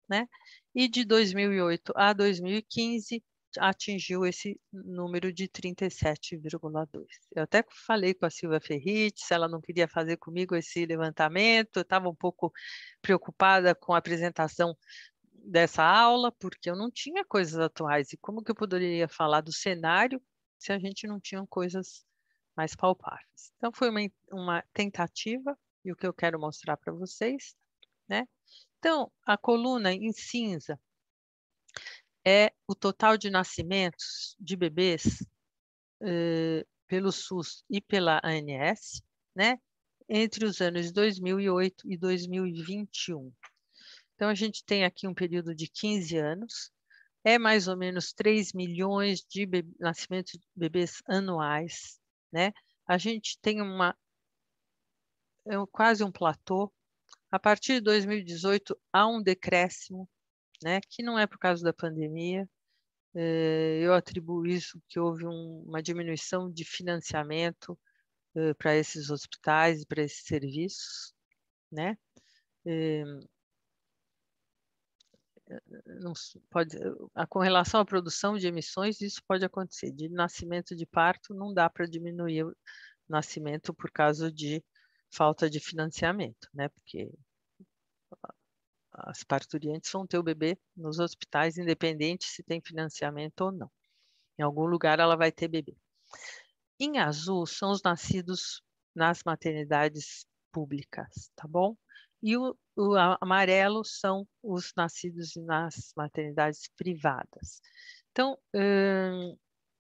né? E de 2008 a 2015, atingiu esse número de 37,2%. Eu até falei com a Silvia Ferritti, se ela não queria fazer comigo esse levantamento, eu estava um pouco preocupada com a apresentação dessa aula, porque eu não tinha coisas atuais, e como que eu poderia falar do cenário se a gente não tinha coisas mais palpáveis? Então, foi uma tentativa, e o que eu quero mostrar para vocês, né? Então, a coluna em cinza é o total de nascimentos de bebês pelo SUS e pela ANS, né? Entre os anos 2008 e 2021. Então, a gente tem aqui um período de 15 anos, é mais ou menos 3 milhões de nascimentos de bebês anuais, né? A gente tem quase um platô. A partir de 2018, há um decréscimo, né? Que não é por causa da pandemia. Eu atribuo isso que houve uma diminuição de financiamento para esses hospitais e para esses serviços, né? Não pode, com relação à produção de emissões, isso pode acontecer. De nascimento de parto, não dá para diminuir o nascimento por causa de falta de financiamento, né? Porque as parturientes vão ter o bebê nos hospitais, independente se tem financiamento ou não. Em algum lugar ela vai ter bebê. Em azul são os nascidos nas maternidades públicas, tá bom? E o amarelo são os nascidos nas maternidades privadas. Então,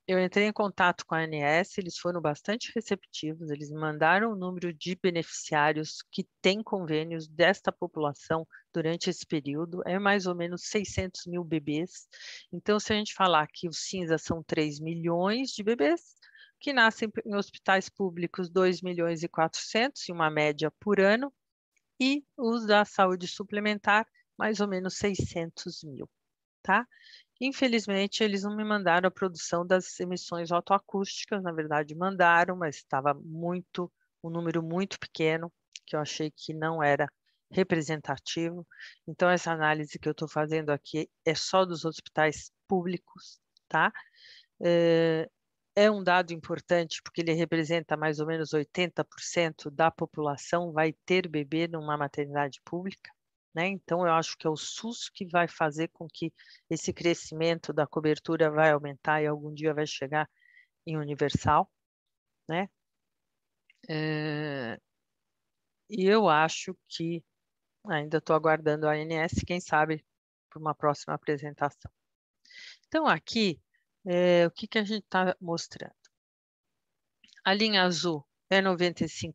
eu entrei em contato com a ANS, eles foram bastante receptivos, eles mandaram o número de beneficiários que têm convênios desta população durante esse período, é mais ou menos 600 mil bebês. Então, se a gente falar que os cinzas são 3 milhões de bebês, que nascem em hospitais públicos 2 milhões e 400, em uma média por ano, e os da saúde suplementar, mais ou menos 600 mil, tá? Infelizmente, eles não me mandaram a produção das emissões autoacústicas, na verdade mandaram, mas estava um número muito pequeno, que eu achei que não era representativo. Então, essa análise que eu estou fazendo aqui é só dos hospitais públicos, tá? É um dado importante porque ele representa mais ou menos 80% da população vai ter bebê numa maternidade pública, né? Então, eu acho que é o SUS que vai fazer com que esse crescimento da cobertura vai aumentar e algum dia vai chegar em universal, né? E eu acho que ainda estou aguardando a ANS, quem sabe, para uma próxima apresentação. Então, aqui, o que a gente está mostrando? A linha azul é 95%.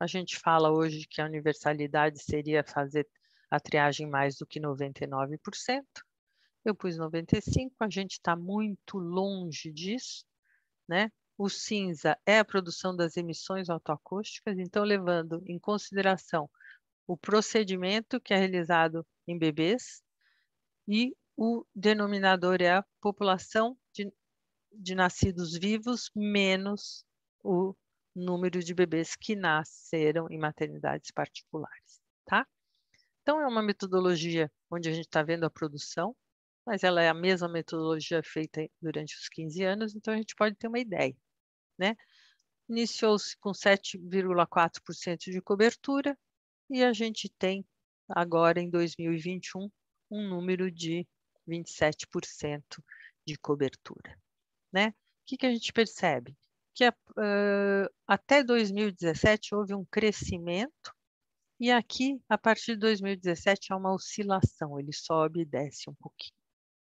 A gente fala hoje que a universalidade seria fazer a triagem mais do que 99%. Eu pus 95%, a gente está muito longe disso, né? O cinza é a produção das emissões autoacústicas, então levando em consideração o procedimento que é realizado em bebês e o denominador é a população de nascidos vivos menos o número de bebês que nasceram em maternidades particulares, tá? Então, é uma metodologia onde a gente está vendo a produção, mas ela é a mesma metodologia feita durante os 15 anos, então a gente pode ter uma ideia, né? Iniciou-se com 7,4% de cobertura e a gente tem agora, em 2021, um número de 27% de cobertura, né? O que a gente percebe? Que até 2017 houve um crescimento e aqui, a partir de 2017, há uma oscilação, ele sobe e desce um pouquinho,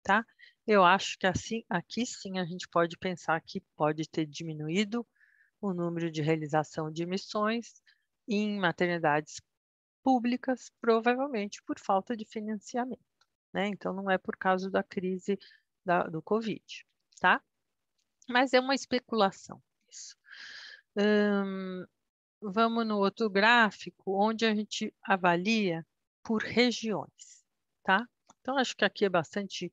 tá? Eu acho que assim, aqui sim a gente pode pensar que pode ter diminuído o número de realização de emissões em maternidades públicas, provavelmente por falta de financiamento, né? Então, não é por causa da crise do Covid, tá? Mas é uma especulação isso. Vamos no outro gráfico, onde a gente avalia por regiões, tá? Então, acho que aqui é bastante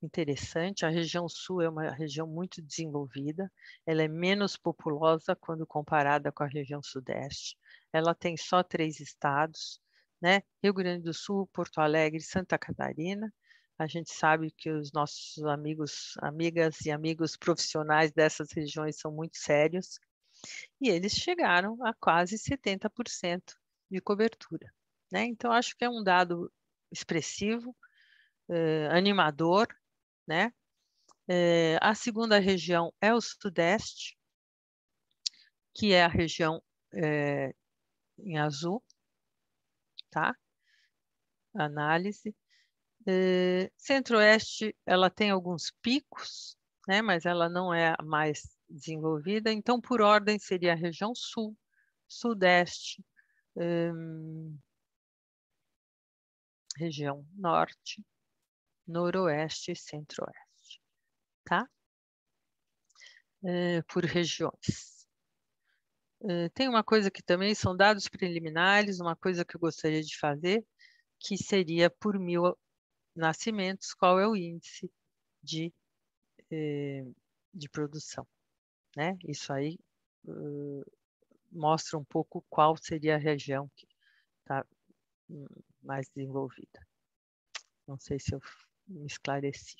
interessante. A região sul é uma região muito desenvolvida, ela é menos populosa quando comparada com a região sudeste. Ela tem só 3 estados, né? Rio Grande do Sul, Porto Alegre, Santa Catarina. A gente sabe que os nossos amigos, amigas e amigos profissionais dessas regiões são muito sérios e eles chegaram a quase 70% de cobertura, né? Então, acho que é um dado expressivo, animador, né? A segunda região é o Sudeste, que é a região em azul, tá? Análise. Centro-Oeste, ela tem alguns picos, né? Mas ela não é a mais desenvolvida. Então, por ordem, seria a região Sul, Sudeste, região Norte, Noroeste e Centro-Oeste, tá? Por regiões. Tem uma coisa que também são dados preliminares, uma coisa que eu gostaria de fazer, que seria por 1000 nascimentos, qual é o índice de, de produção, né? Isso aí mostra um pouco qual seria a região que está mais desenvolvida. Não sei se eu me esclareci.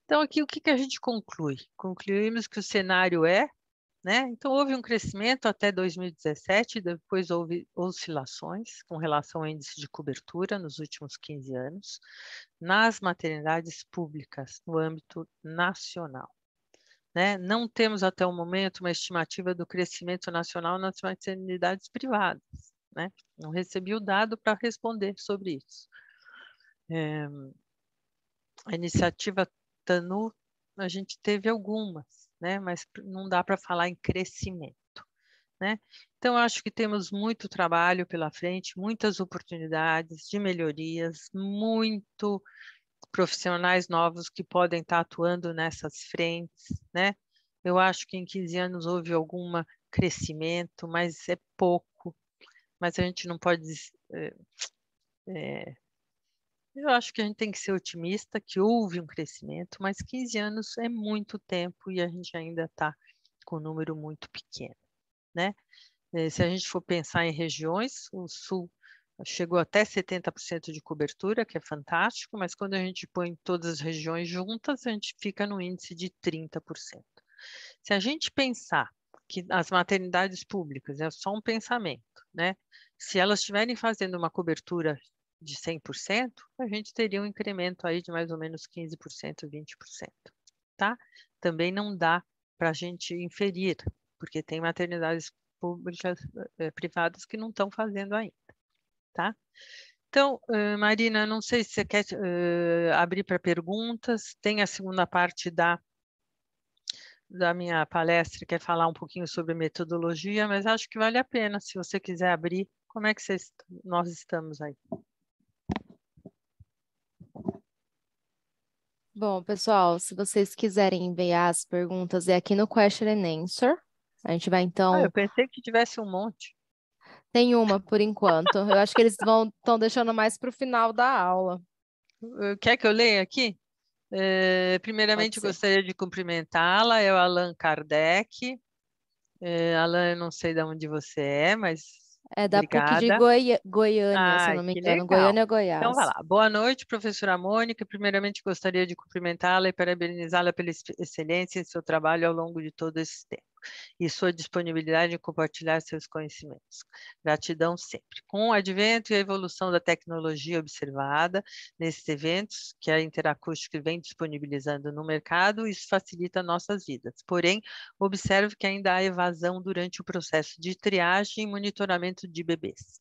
Então, aqui o que a gente conclui? Concluímos que o cenário né? Então, houve um crescimento até 2017, depois houve oscilações com relação ao índice de cobertura nos últimos 15 anos, nas maternidades públicas, no âmbito nacional. né? Não temos até o momento uma estimativa do crescimento nacional nas maternidades privadas, né? Não recebi o dado para responder sobre isso. A iniciativa TANU, a gente teve algumas, né? Mas não dá para falar em crescimento, né? Então, acho que temos muito trabalho pela frente, muitas oportunidades de melhorias, muito profissionais novos que podem estar atuando nessas frentes, né? Eu acho que em 15 anos houve algum crescimento, mas é pouco. Mas a gente não pode... eu acho que a gente tem que ser otimista, que houve um crescimento, mas 15 anos é muito tempo e a gente ainda está com um número muito pequeno, né? Se a gente for pensar em regiões, o Sul chegou até 70% de cobertura, que é fantástico, mas quando a gente põe todas as regiões juntas, a gente fica no índice de 30%. Se a gente pensar que as maternidades públicas, é só um pensamento, né? Se elas estiverem fazendo uma cobertura de 100%, a gente teria um incremento aí de mais ou menos 15%, 20%, tá? Também não dá para a gente inferir, porque tem maternidades públicas, privadas que não estão fazendo ainda, tá? Então, Marina, não sei se você quer abrir para perguntas, tem a segunda parte da minha palestra, quer falar um pouquinho sobre metodologia, mas acho que vale a pena, se você quiser abrir, como é que nós estamos aí?
Bom, pessoal, se vocês quiserem enviar as perguntas, é aqui no Question and Answer. A gente vai
Eu
então.
pensei que tivesse um monte.
Tem uma por enquanto. Eu acho que eles estão deixando mais para o final da aula.
Quer que eu leia aqui?
Pode
Primeiramente,
ser.
gostaria de cumprimentá-la, é o Allan Kardec. Allan, eu não sei de onde você é, mas
É da PUC de
obrigada.
Goiânia, se eu
Ai,
não me
que
engano.
legal.
Goiânia,
Então, vai
Goiás.
lá. Boa noite, professora Mônica. Primeiramente, gostaria de cumprimentá-la e parabenizá-la pela excelência em seu trabalho ao longo de todo esse tempo e sua disponibilidade em compartilhar seus conhecimentos. Gratidão sempre. Com o advento e a evolução da tecnologia observada nesses eventos que a Interacústica vem disponibilizando no mercado, isso facilita nossas vidas. Porém, observe que ainda há evasão durante o processo de triagem e monitoramento de bebês.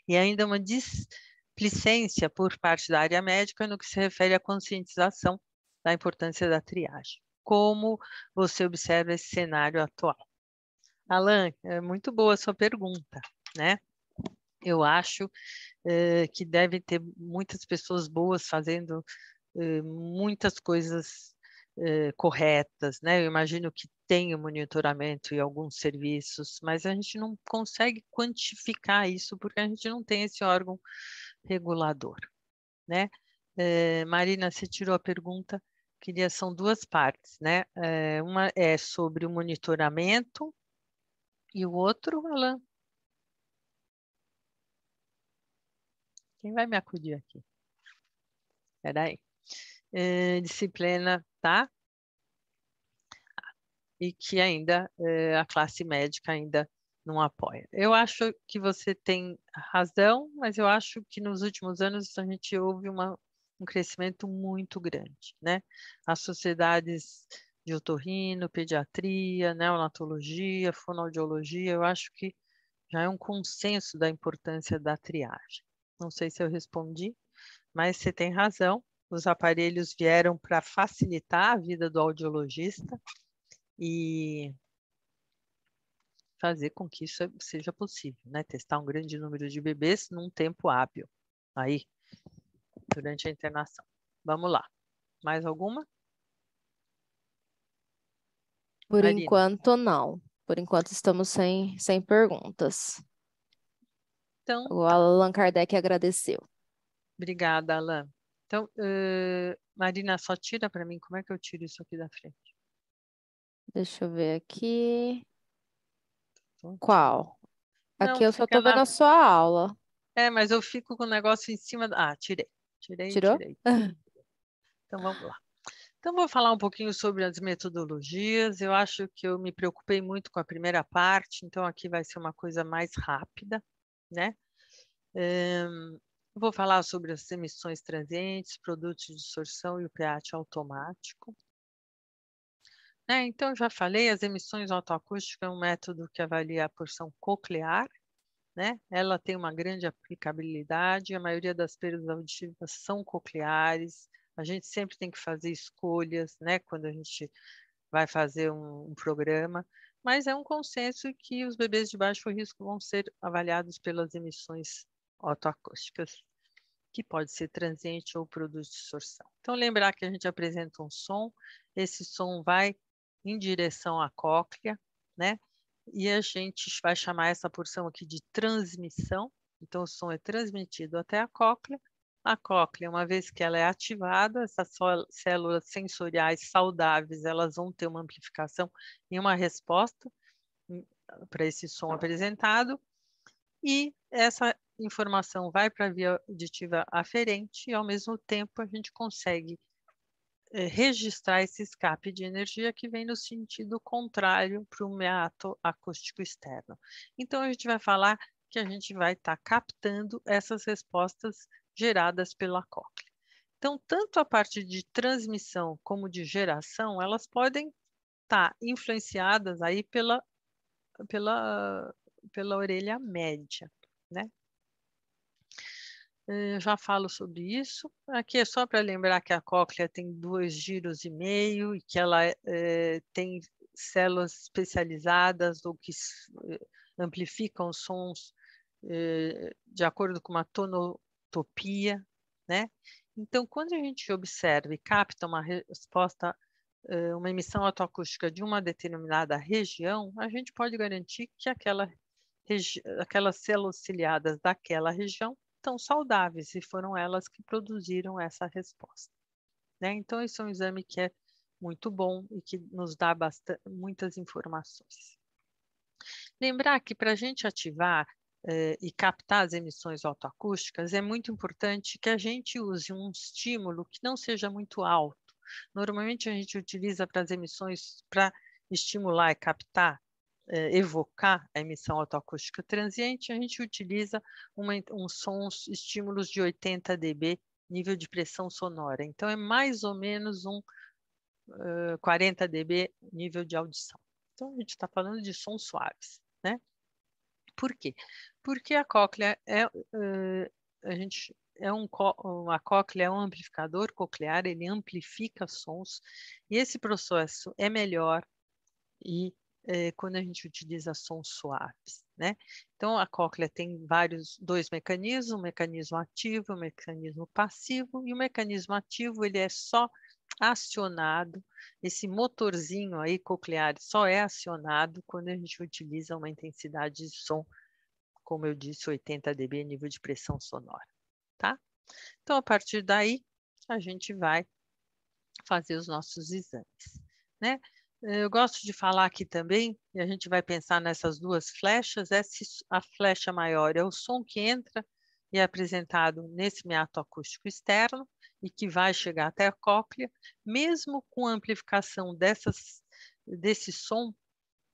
E ainda uma displicência por parte da área médica no que se refere à conscientização da importância da triagem. Como você observa esse cenário atual? Alan, é muito boa a sua pergunta, né? Eu acho que deve ter muitas pessoas boas fazendo muitas coisas corretas, né? Eu imagino que tem o monitoramento e alguns serviços, mas a gente não consegue quantificar isso porque a gente não tem esse órgão regulador, né? Marina, você tirou a pergunta, são duas partes, né? Uma é sobre o monitoramento e o outro, Alan, quem vai me acudir aqui? Espera aí. Disciplina, tá? E que ainda a classe médica ainda não apoia. Eu acho que você tem razão, mas eu acho que nos últimos anos a gente houve um crescimento muito grande, né? As sociedades de otorrino, pediatria, neonatologia, fonoaudiologia, eu acho que já é um consenso da importância da triagem. Não sei se eu respondi, mas você tem razão. Os aparelhos vieram para facilitar a vida do audiologista e fazer com que isso seja possível, né? Testar um grande número de bebês num tempo hábil, aí, durante a internação. Vamos lá. Mais alguma?
Por
Marina.
enquanto, não. Por enquanto, estamos sem perguntas.
Então,
O
tá.
Allan Kardec agradeceu.
Obrigada, Alan. Então, Marina, só tira para mim como é que eu tiro isso aqui da frente.
Deixa eu ver aqui.
Então, tira.
Qual? Aqui
Não,
eu só
fica
tô vendo
na.
a sua aula.
Mas eu fico com o negócio em cima. Tirei. Tirei,
Tirou?
tirei. Então, vamos lá. Então, vou falar um pouquinho sobre as metodologias. Eu acho que eu me preocupei muito com a primeira parte, então aqui vai ser uma coisa mais rápida, né? Vou falar sobre as emissões transientes, produtos de distorção e o pH automático. né? Então, eu já falei, as emissões autoacústicas é um método que avalia a porção coclear, né? Ela tem uma grande aplicabilidade, a maioria das perdas auditivas são cocleares, a gente sempre tem que fazer escolhas, né? Quando a gente vai fazer um programa, mas é um consenso que os bebês de baixo risco vão ser avaliados pelas emissões autoacústicas, que pode ser transiente ou produto de distorção. Então, lembrar que a gente apresenta um som, esse som vai em direção à cóclea, né? E a gente vai chamar essa porção aqui de transmissão. Então, o som é transmitido até a cóclea. A cóclea, uma vez que ela é ativada, essas células sensoriais saudáveis, elas vão ter uma amplificação e uma resposta para esse som apresentado. E essa informação vai para a via auditiva aferente e, ao mesmo tempo, a gente consegue registrar esse escape de energia que vem no sentido contrário para o meato acústico externo. Então, a gente vai falar que a gente vai estar captando essas respostas geradas pela cóclea. Então, tanto a parte de transmissão como de geração, elas podem estar influenciadas aí pela orelha média, né? Eu já falo sobre isso. Aqui é só para lembrar que a cóclea tem 2,5 giros e que ela tem células especializadas ou que amplificam sons de acordo com uma tonotopia, né? Então, quando a gente observa e capta uma resposta, uma emissão autoacústica de uma determinada região, a gente pode garantir que aquelas células ciliadas daquela região estão saudáveis e foram elas que produziram essa resposta, né? Então, esse é um exame que é muito bom e que nos dá muitas informações. Lembrar que para a gente ativar e captar as emissões autoacústicas, é muito importante que a gente use um estímulo que não seja muito alto. Normalmente a gente utiliza para as emissões, para estimular e captar, evocar a emissão autoacústica transiente, a gente utiliza sons, estímulos de 80 dB, nível de pressão sonora. Então, é mais ou menos 40 dB nível de audição. Então, a gente está falando de sons suaves, né? Por quê? Porque a cóclea a cóclea é um amplificador coclear, ele amplifica sons, e esse processo é melhor quando a gente utiliza sons suaves, né? Então, a cóclea tem dois mecanismos, um mecanismo ativo, um mecanismo passivo, e o mecanismo ativo, ele é só acionado, esse motorzinho aí coclear só é acionado quando a gente utiliza uma intensidade de som, como eu disse, 80 dB, nível de pressão sonora, tá? Então, a partir daí, a gente vai fazer os nossos exames, né? Eu gosto de falar aqui também, e a gente vai pensar nessas duas flechas, a flecha maior é o som que entra e é apresentado nesse meato acústico externo e que vai chegar até a cóclea, mesmo com a amplificação desse som,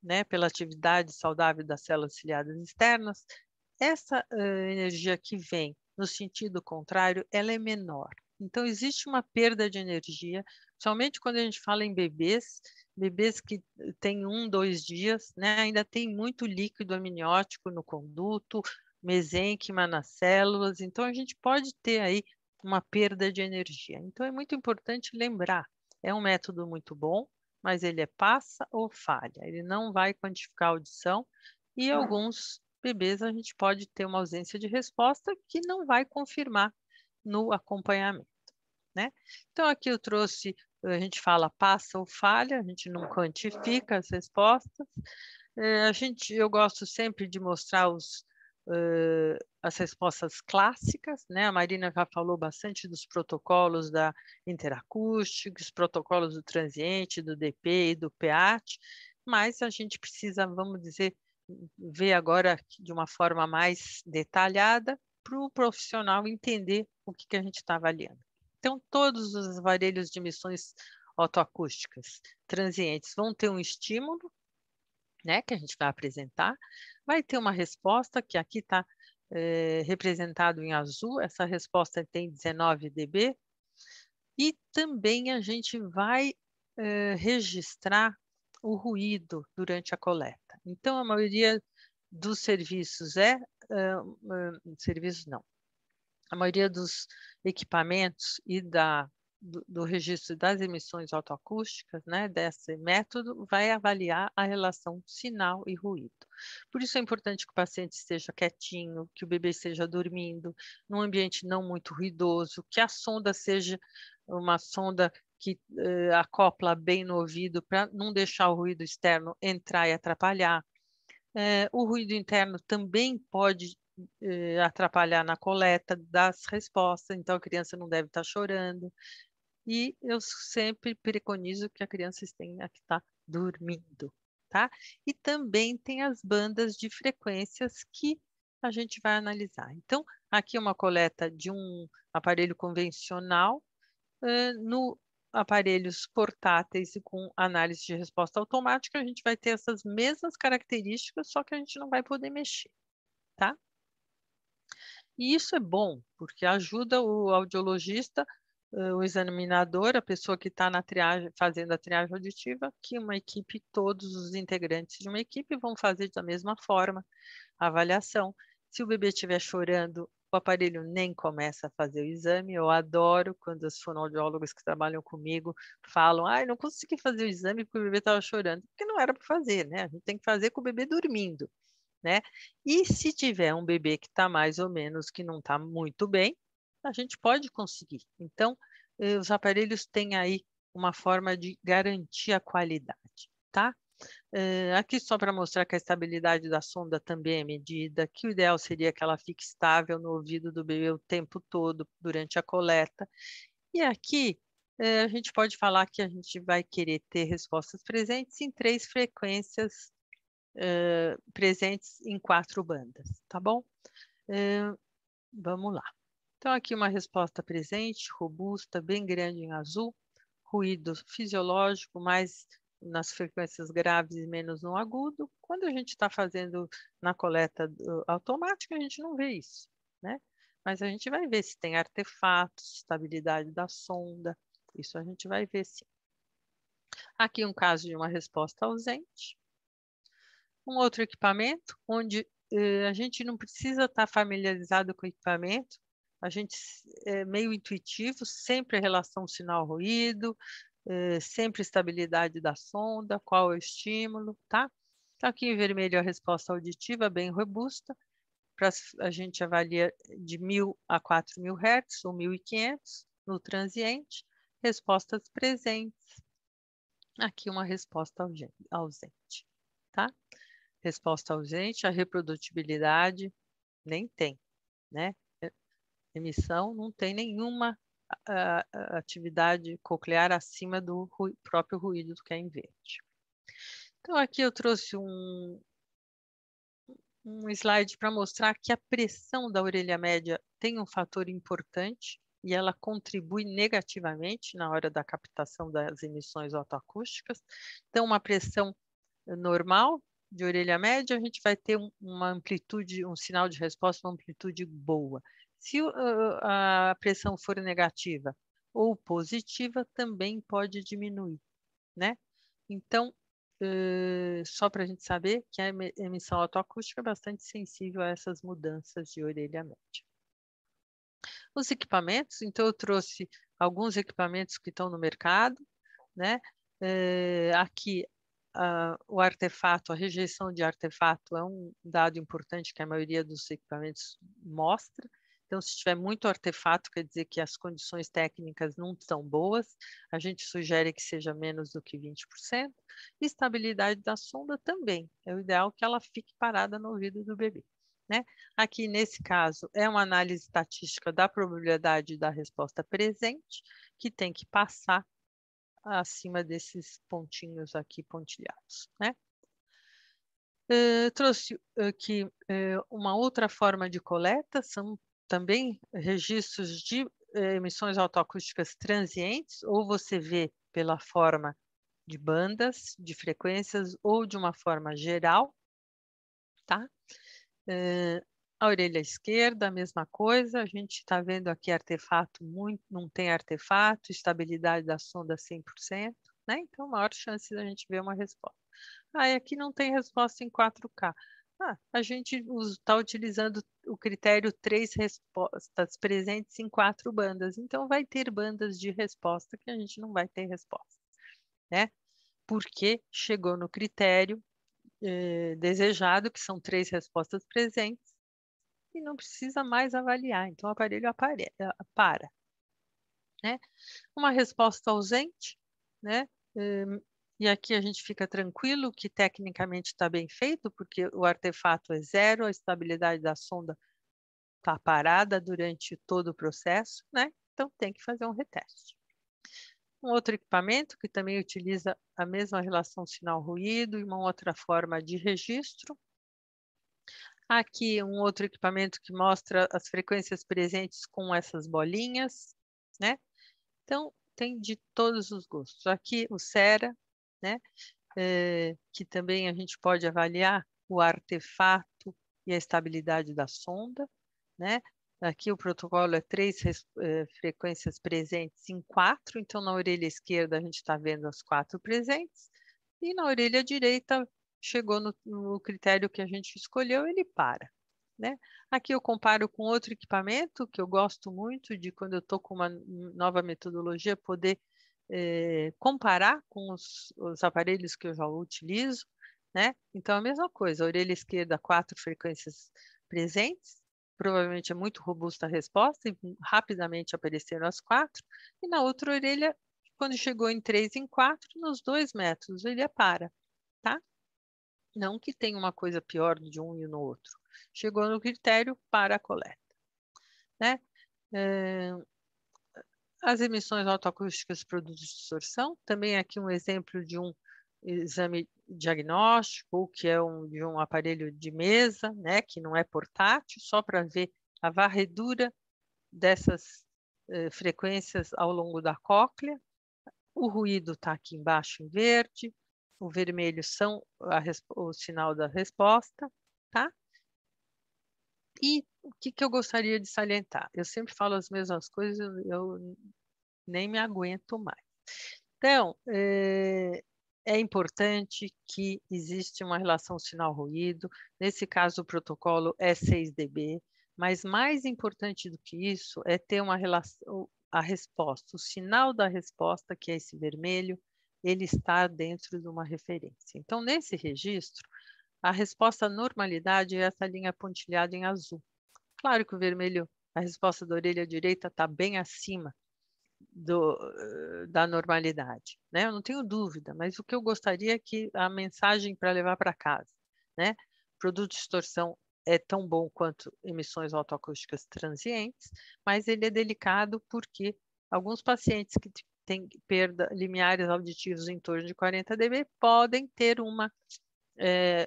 né, pela atividade saudável das células ciliadas externas, essa energia que vem no sentido contrário, ela é menor. Então, existe uma perda de energia, somente quando a gente fala em bebês que têm 2 dias, né, ainda tem muito líquido amniótico no conduto, mesênquima nas células, então a gente pode ter aí uma perda de energia. Então, é muito importante lembrar, é um método muito bom, mas ele é passa ou falha, ele não vai quantificar a audição, e alguns bebês a gente pode ter uma ausência de resposta que não vai confirmar no acompanhamento, né? Então, aqui eu trouxe, a gente fala passa ou falha, a gente não quantifica as respostas. Eu gosto sempre de mostrar as respostas clássicas, né? A Marina já falou bastante dos protocolos da interacústica, os protocolos do transiente, do DP e do PEAT, mas a gente precisa, vamos dizer, ver agora de uma forma mais detalhada para o profissional entender o que a gente está avaliando. Então, todos os aparelhos de emissões autoacústicas transientes vão ter um estímulo, né, que a gente vai apresentar, vai ter uma resposta, que aqui está representado em azul, essa resposta tem 19 dB, e também a gente vai registrar o ruído durante a coleta. Então, a maioria dos serviços serviços não. A maioria dos equipamentos e do registro das emissões autoacústicas, né, desse método, vai avaliar a relação sinal e ruído. Por isso é importante que o paciente esteja quietinho, que o bebê esteja dormindo, num ambiente não muito ruidoso, que a sonda seja uma sonda que acopla bem no ouvido para não deixar o ruído externo entrar e atrapalhar. O ruído interno também pode atrapalhar na coleta das respostas, então a criança não deve estar chorando. E eu sempre preconizo que a criança tenha que estar dormindo, tá? E também tem as bandas de frequências que a gente vai analisar. Então, aqui é uma coleta de um aparelho convencional, no aparelhos portáteis e com análise de resposta automática, a gente vai ter essas mesmas características, só que a gente não vai poder mexer, tá? E isso é bom, porque ajuda o audiologista, o examinador, a pessoa que está na triagem, fazendo a triagem auditiva, que uma equipe, todos os integrantes de uma equipe vão fazer da mesma forma a avaliação. Se o bebê estiver chorando, o aparelho nem começa a fazer o exame. Eu adoro quando os fonoaudiólogos que trabalham comigo falam: ah, não consegui fazer o exame porque o bebê estava chorando. Porque não era para fazer, né? A gente tem que fazer com o bebê dormindo, né? E se tiver um bebê que está mais ou menos, que não está muito bem, a gente pode conseguir. Então, os aparelhos têm aí uma forma de garantir a qualidade, tá? Aqui só para mostrar que a estabilidade da sonda também é medida, que o ideal seria que ela fique estável no ouvido do bebê o tempo todo durante a coleta. E aqui a gente pode falar que a gente vai querer ter respostas presentes em 3 frequências presentes em 4 bandas, tá bom? Vamos lá. Então, aqui uma resposta presente, robusta, bem grande em azul, ruído fisiológico, mais nas frequências graves e menos no agudo. Quando a gente está fazendo na coleta automática, a gente não vê isso, né? Mas a gente vai ver se tem artefatos, estabilidade da sonda, isso a gente vai ver sim. Aqui um caso de uma resposta ausente. Um outro equipamento, onde a gente não precisa estar familiarizado com o equipamento, a gente é meio intuitivo, sempre a relação sinal-ruído, sempre estabilidade da sonda, qual é o estímulo, tá? Então, aqui em vermelho a resposta auditiva, bem robusta, a gente avalia de 1000 a 4000 Hz ou 1500 no transiente, respostas presentes, aqui uma resposta ausente, tá? Resposta ausente, a reprodutibilidade nem tem, né? Emissão não tem nenhuma atividade coclear acima do próprio ruído que é em verde. Então, aqui eu trouxe um slide para mostrar que a pressão da orelha média tem um fator importante e ela contribui negativamente na hora da captação das emissões autoacústicas. Então, uma pressão normal de orelha média, a gente vai ter uma amplitude, um sinal de resposta, uma amplitude boa. Se a pressão for negativa ou positiva, também pode diminuir, né? Então, só para a gente saber que a emissão autoacústica é bastante sensível a essas mudanças de orelha média. Os equipamentos, então eu trouxe alguns equipamentos que estão no mercado, né? Aqui o artefato, a rejeição de artefato é um dado importante que a maioria dos equipamentos mostra. Então, se tiver muito artefato, quer dizer que as condições técnicas não são boas, a gente sugere que seja menos do que 20%. Estabilidade da sonda também, é o ideal que ela fique parada no ouvido do bebê, né? Aqui, nesse caso, é uma análise estatística da probabilidade da resposta presente, que tem que passar acima desses pontinhos aqui pontilhados, né? Trouxe aqui uma outra forma de coleta, são também registros de emissões autoacústicas transientes, ou você vê pela forma de bandas, de frequências, ou de uma forma geral, tá? A orelha esquerda, a mesma coisa, a gente está vendo aqui artefato, não tem artefato, estabilidade da sonda 100%. né? Então, maior chance da gente ver uma resposta. Ah, e aqui não tem resposta em 4K. A gente está utilizando o critério 3 respostas presentes em 4 bandas. Então, vai ter bandas de resposta que a gente não vai ter resposta, né? Porque chegou no critério desejado, que são 3 respostas presentes, e não precisa mais avaliar. Então, o aparelho para, né? Uma resposta ausente, né? E aqui a gente fica tranquilo que tecnicamente está bem feito, porque o artefato é zero, a estabilidade da sonda está parada durante todo o processo, né? Então tem que fazer um reteste. Um outro equipamento que também utiliza a mesma relação sinal-ruído e uma outra forma de registro. Aqui um outro equipamento que mostra as frequências presentes com essas bolinhas, né? Então, tem de todos os gostos. Aqui o Cera, né? Que também a gente pode avaliar o artefato e a estabilidade da sonda, né? Aqui o protocolo é 3 frequências presentes em 4, então na orelha esquerda a gente está vendo as 4 presentes, e na orelha direita chegou no critério que a gente escolheu, ele para. Né? Aqui eu comparo com outro equipamento que eu gosto muito de quando eu estou com uma nova metodologia, poder comparar com os aparelhos que eu já utilizo, né? Então, a mesma coisa, a orelha esquerda, 4 frequências presentes, provavelmente é muito robusta a resposta, e rapidamente apareceram as 4, e na outra orelha, quando chegou em 3 em 4, nos 2 métodos, ele para, tá? Não que tenha uma coisa pior de um e no outro. Chegou no critério para a coleta, né? As emissões autoacústicas produtos de distorção, também aqui um exemplo de um exame diagnóstico, que é de um aparelho de mesa, né, que não é portátil, só para ver a varredura dessas frequências ao longo da cóclea. O ruído está aqui embaixo em verde, o vermelho são o sinal da resposta, tá? E o que eu gostaria de salientar? Eu sempre falo as mesmas coisas, eu nem me aguento mais. Então, é importante que exista uma relação sinal-ruído. Nesse caso, o protocolo é 6 dB, mas mais importante do que isso é ter uma relação, a resposta, o sinal da resposta, que é esse vermelho, ele está dentro de uma referência. Então, nesse registro, a resposta à normalidade é essa linha pontilhada em azul. Claro que o vermelho, a resposta da orelha direita está bem acima da normalidade, né? Eu não tenho dúvida, mas o que eu gostaria é que a mensagem para levar para casa, né? Produto de distorção é tão bom quanto emissões autoacústicas transientes, mas ele é delicado porque alguns pacientes que têm perda limiares auditivos em torno de 40 dB podem ter uma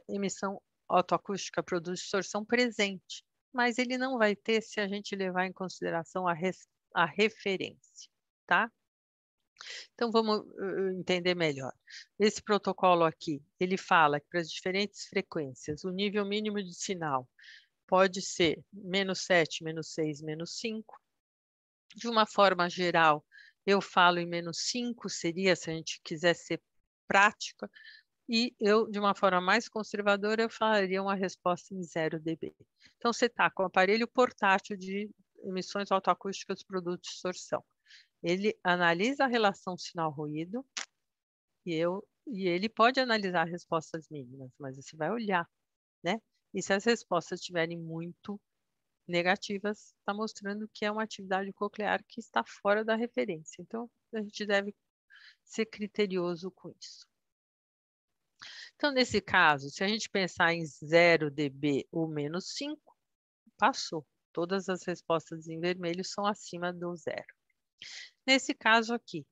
emissão autoacústica produto de distorção presente, mas ele não vai ter se a gente levar em consideração a referência, tá? Então, vamos entender melhor. Esse protocolo aqui, ele fala que para as diferentes frequências, o nível mínimo de sinal pode ser -7, -6, -5. De uma forma geral, eu falo em -5, seria, se a gente quiser ser prática, e eu, de uma forma mais conservadora, eu falaria uma resposta em 0 dB. Então, você está com o aparelho portátil de emissões autoacústicas produto de distorção. Ele analisa a relação sinal-ruído e ele pode analisar respostas mínimas, mas você vai olhar, né? E se as respostas estiverem muito negativas, está mostrando que é uma atividade coclear que está fora da referência. Então, a gente deve ser criterioso com isso. Então, nesse caso, se a gente pensar em 0 dB ou -5, passou. Todas as respostas em vermelho são acima do 0. Nesse caso aqui,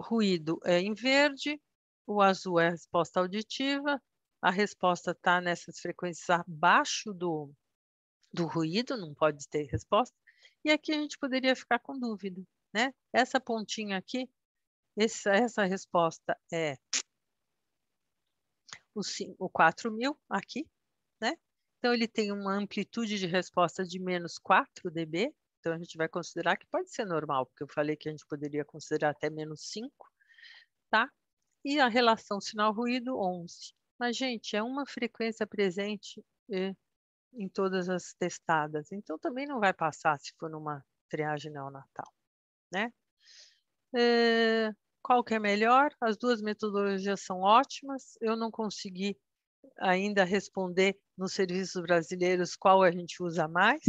ruído é em verde, o azul é a resposta auditiva, a resposta está nessas frequências abaixo do ruído, não pode ter resposta, e aqui a gente poderia ficar com dúvida, né? Essa pontinha aqui, essa resposta é o 4.000 aqui, né? Então, ele tem uma amplitude de resposta de -4 dB, Então, a gente vai considerar que pode ser normal, porque eu falei que a gente poderia considerar até -5, tá? E a relação sinal-ruído, 11. Mas, gente, é uma frequência presente em todas as testadas. Então, também não vai passar se for numa triagem neonatal, né? Qual que é melhor? As duas metodologias são ótimas. Eu não consegui ainda responder nos serviços brasileiros qual a gente usa mais,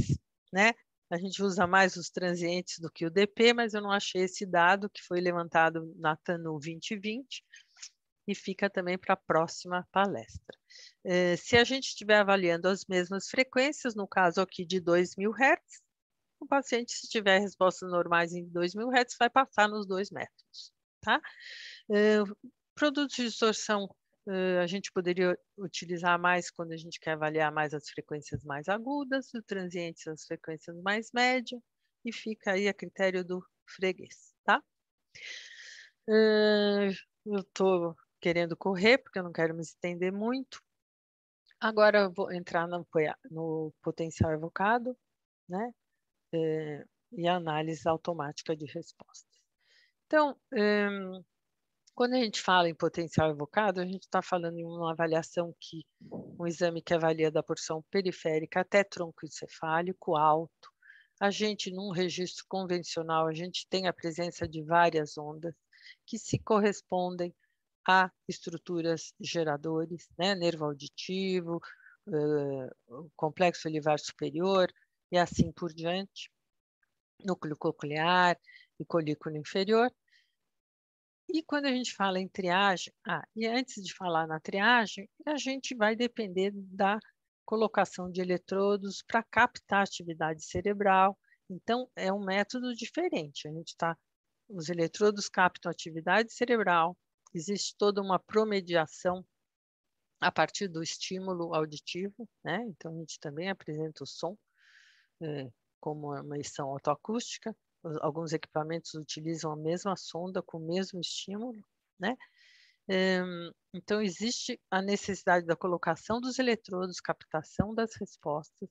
né? A gente usa mais os transientes do que o DP, mas eu não achei esse dado que foi levantado na TANU 2020 e fica também para a próxima palestra. Se a gente estiver avaliando as mesmas frequências, no caso aqui de 2.000 Hz, o paciente, se tiver respostas normais em 2.000 Hz, vai passar nos dois métodos, tá? Produtos de distorção, a gente poderia utilizar mais quando a gente quer avaliar mais as frequências mais agudas, o transiente as frequências mais médias, e fica aí a critério do freguês, tá? Eu estou querendo correr, porque eu não quero me estender muito. Agora eu vou entrar no potencial evocado, né? E a análise automática de respostas. Então, quando a gente fala em potencial evocado, a gente está falando em uma avaliação um exame que avalia da porção periférica até tronco encefálico alto. A gente, num registro convencional, a gente tem a presença de várias ondas que se correspondem a estruturas geradores, né? Nervo auditivo, complexo olivar superior e assim por diante, núcleo coclear e colículo inferior. E quando a gente fala em triagem, e antes de falar na triagem, a gente vai depender da colocação de eletrodos para captar a atividade cerebral. Então, é um método diferente. Os eletrodos captam a atividade cerebral, existe toda uma promediação a partir do estímulo auditivo, né? Então, a gente também apresenta o som como uma emissão autoacústica. Alguns equipamentos utilizam a mesma sonda com o mesmo estímulo, né? Então, existe a necessidade da colocação dos eletrodos, captação das respostas,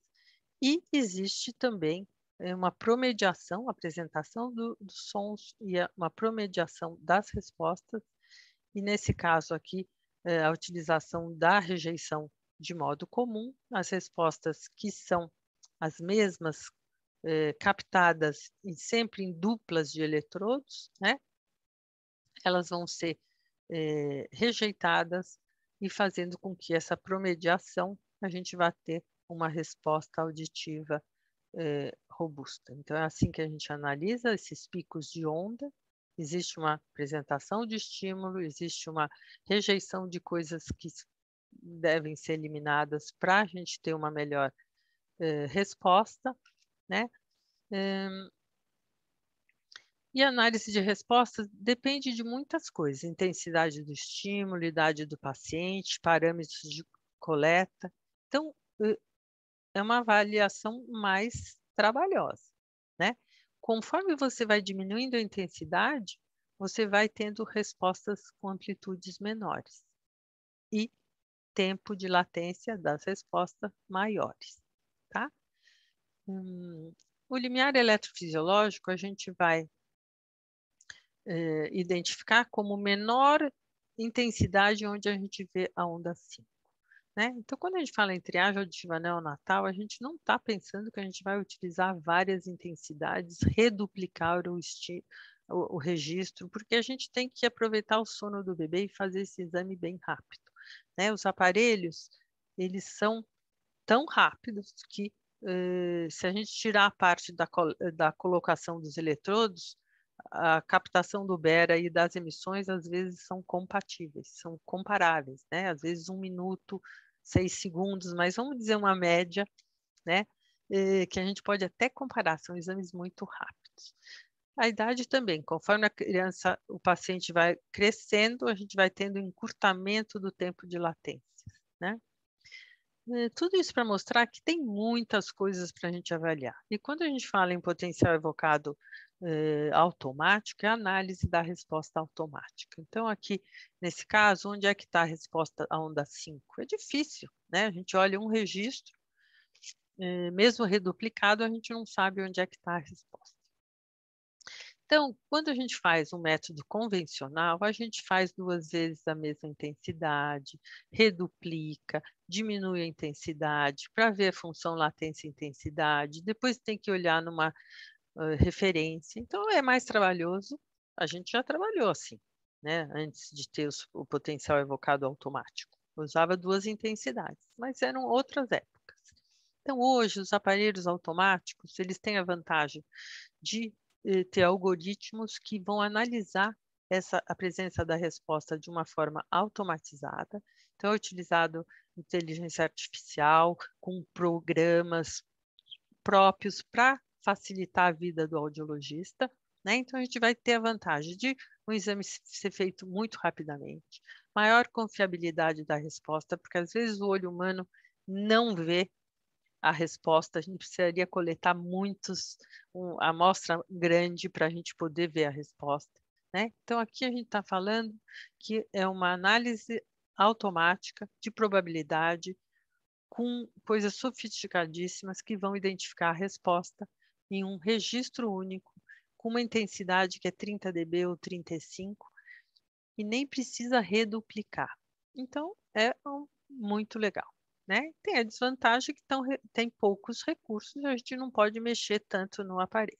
e existe também uma promediação, apresentação dos sons e uma promediação das respostas, e nesse caso aqui, a utilização da rejeição de modo comum, as respostas que são as mesmas, captadas sempre em duplas de eletrodos, né? Elas vão ser rejeitadas e fazendo com que essa promediação a gente vá ter uma resposta auditiva robusta. Então, é assim que a gente analisa esses picos de onda. Existe uma apresentação de estímulo, existe uma rejeição de coisas que devem ser eliminadas para a gente ter uma melhor resposta, né? E a análise de respostas depende de muitas coisas: intensidade do estímulo, idade do paciente, parâmetros de coleta. Então, é uma avaliação mais trabalhosa, né? Conforme você vai diminuindo a intensidade, você vai tendo respostas com amplitudes menores e tempo de latência das respostas maiores, tá? O limiar eletrofisiológico a gente vai identificar como menor intensidade onde a gente vê a onda 5. Né? Então, quando a gente fala em triagem auditiva neonatal, a gente não está pensando que a gente vai utilizar várias intensidades, reduplicar o registro, porque a gente tem que aproveitar o sono do bebê e fazer esse exame bem rápido. Né? Os aparelhos, eles são tão rápidos que, se a gente tirar a parte da colocação dos eletrodos, a captação do beta e das emissões, às vezes, são compatíveis, são comparáveis, né? Às vezes 1 minuto, 6 segundos, mas vamos dizer uma média, né? Que a gente pode até comparar, são exames muito rápidos. A idade também, conforme o paciente vai crescendo, a gente vai tendo encurtamento do tempo de latência, né? Tudo isso para mostrar que tem muitas coisas para a gente avaliar. E quando a gente fala em potencial evocado automático, é a análise da resposta automática. Então, aqui, nesse caso, onde é que está a resposta à onda 5? É difícil, né? A gente olha um registro mesmo reduplicado, a gente não sabe onde é que está a resposta. Então, quando a gente faz um método convencional, a gente faz 2 vezes a mesma intensidade, reduplica, diminui a intensidade para ver a função latência e intensidade, depois tem que olhar numa referência. Então, é mais trabalhoso. A gente já trabalhou assim, né? Antes de ter o potencial evocado automático. Usava 2 intensidades, mas eram outras épocas. Então, hoje, os aparelhos automáticos, eles têm a vantagem de ter algoritmos que vão analisar a presença da resposta de uma forma automatizada. Então, é utilizado inteligência artificial com programas próprios para facilitar a vida do audiologista, né? Então, a gente vai ter a vantagem de um exame ser feito muito rapidamente, maior confiabilidade da resposta, porque às vezes o olho humano não vê a resposta, a gente precisaria coletar amostra grande para a gente poder ver a resposta, né? Então, aqui a gente está falando que é uma análise automática de probabilidade com coisas sofisticadíssimas que vão identificar a resposta em um registro único, com uma intensidade que é 30 dB ou 35, e nem precisa reduplicar. Então, é muito legal. Né? Tem a desvantagem que tem poucos recursos, a gente não pode mexer tanto no aparelho.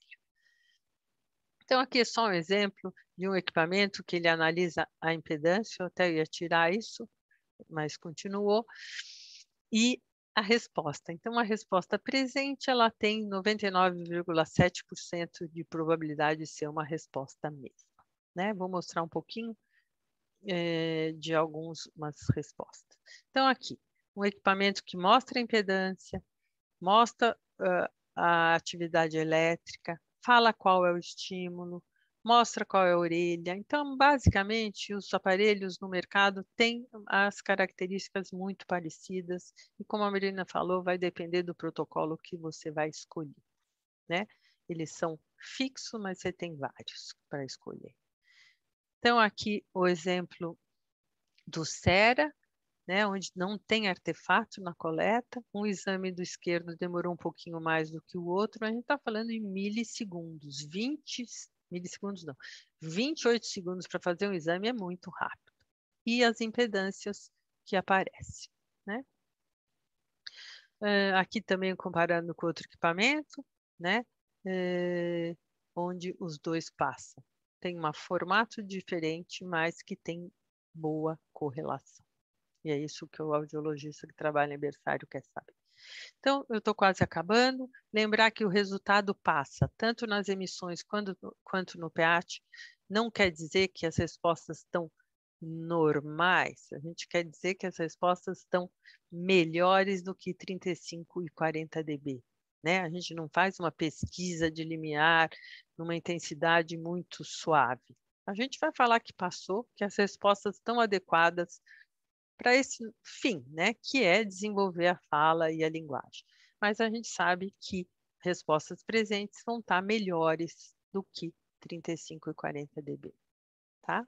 Então, aqui é só um exemplo de um equipamento que ele analisa a impedância, eu até ia tirar isso, mas continuou, e a resposta. Então, a resposta presente, ela tem 99,7% de probabilidade de ser uma resposta mesma. Né? Vou mostrar um pouquinho de algumas respostas. Então, aqui, um equipamento que mostra a impedância, mostra a atividade elétrica, fala qual é o estímulo, mostra qual é a orelha. Então, basicamente, os aparelhos no mercado têm as características muito parecidas e, como a Marina falou, vai depender do protocolo que você vai escolher, né? Eles são fixos, mas você tem vários para escolher. Então, aqui o exemplo do Sera, né, onde não tem artefato na coleta. Um exame do esquerdo demorou um pouquinho mais do que o outro, mas a gente está falando em milissegundos, 20 milissegundos não, 28 segundos para fazer um exame é muito rápido. E as impedâncias que aparecem, né? Aqui também comparando com outro equipamento, né? Onde os dois passam. Tem um formato diferente, mas que tem boa correlação. E é isso que o audiologista que trabalha em berçário quer saber. Então, eu estou quase acabando. Lembrar que o resultado passa tanto nas emissões quanto no PEAT. Não quer dizer que as respostas estão normais. A gente quer dizer que as respostas estão melhores do que 35 e 40 dB. Né? A gente não faz uma pesquisa de limiar numa intensidade muito suave. A gente vai falar que passou, que as respostas estão adequadas para esse fim, né, que é desenvolver a fala e a linguagem. Mas a gente sabe que respostas presentes vão estar melhores do que 35 e 40 dB, tá?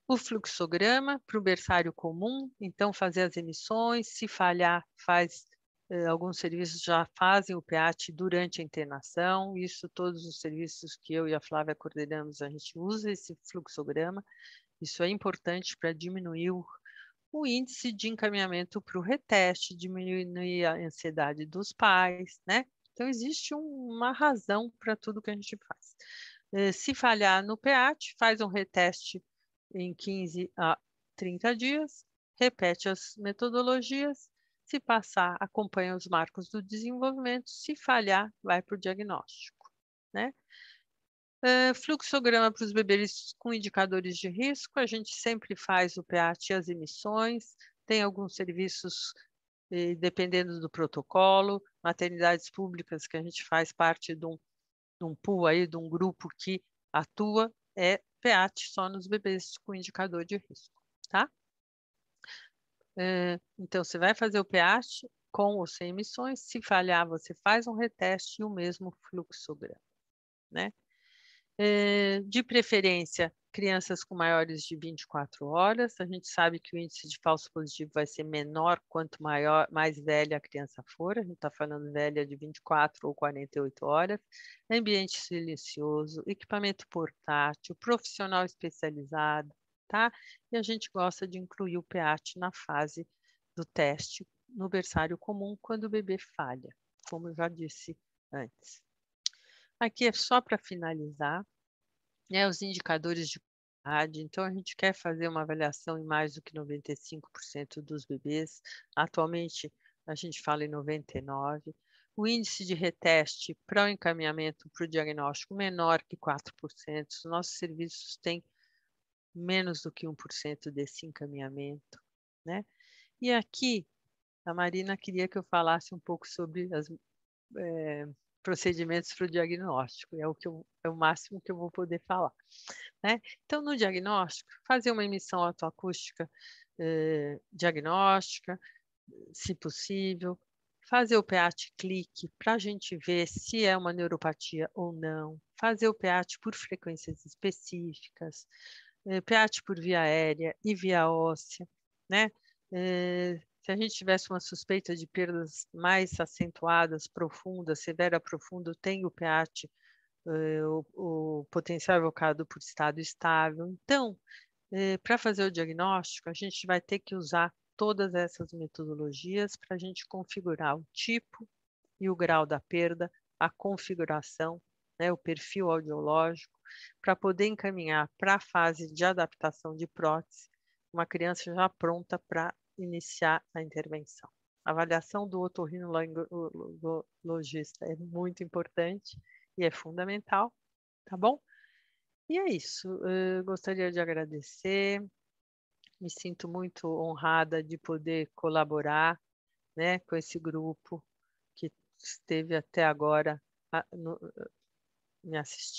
O fluxograma para o berçário comum, então fazer as emissões, se falhar, alguns serviços já fazem o PEAT durante a internação, isso todos os serviços que eu e a Flávia coordenamos, a gente usa esse fluxograma. Isso é importante para diminuir o índice de encaminhamento para o reteste, diminuir a ansiedade dos pais, né? Então, existe uma razão para tudo que a gente faz. Se falhar no PEAT, faz um reteste em 15 a 30 dias, repete as metodologias, se passar, acompanha os marcos do desenvolvimento, se falhar, vai para o diagnóstico, né? Fluxograma para os bebês com indicadores de risco, a gente sempre faz o PEAT e as emissões, tem alguns serviços, dependendo do protocolo, maternidades públicas que a gente faz parte de um pool aí, de um grupo que atua, é PEAT só nos bebês com indicador de risco, tá? Então, você vai fazer o PEAT com ou sem emissões, se falhar, você faz um reteste e o mesmo fluxograma, né? De preferência, crianças com maiores de 24 horas, a gente sabe que o índice de falso positivo vai ser menor quanto maior, mais velha a criança for, a gente está falando velha de 24 ou 48 horas, ambiente silencioso, equipamento portátil, profissional especializado, tá? E a gente gosta de incluir o PEAT na fase do teste no berçário comum quando o bebê falha, como eu já disse antes. Aqui é só para finalizar, né, os indicadores de qualidade. Então, a gente quer fazer uma avaliação em mais do que 95% dos bebês. Atualmente, a gente fala em 99%. O índice de reteste para o encaminhamento para o diagnóstico menor que 4%. Os nossos serviços têm menos do que 1% desse encaminhamento, né? E aqui, a Marina queria que eu falasse um pouco sobre as procedimentos para o diagnóstico, é o máximo que eu vou poder falar, né? Então, no diagnóstico, fazer uma emissão autoacústica diagnóstica, se possível, fazer o PEAT clique para a gente ver se é uma neuropatia ou não, fazer o PEAT por frequências específicas, PEAT por via aérea e via óssea, né? Se a gente tivesse uma suspeita de perdas mais acentuadas, profundas, severa profunda, tem o PEAT, o potencial evocado por estado estável. Então, para fazer o diagnóstico, a gente vai ter que usar todas essas metodologias para a gente configurar o tipo e o grau da perda, a configuração, né, o perfil audiológico, para poder encaminhar para a fase de adaptação de prótese, uma criança já pronta para iniciar a intervenção. A avaliação do otorrinolaringologista é muito importante e é fundamental, tá bom? E é isso. Eu gostaria de agradecer. Me sinto muito honrada de poder colaborar, né, com esse grupo que esteve até agora me assistindo.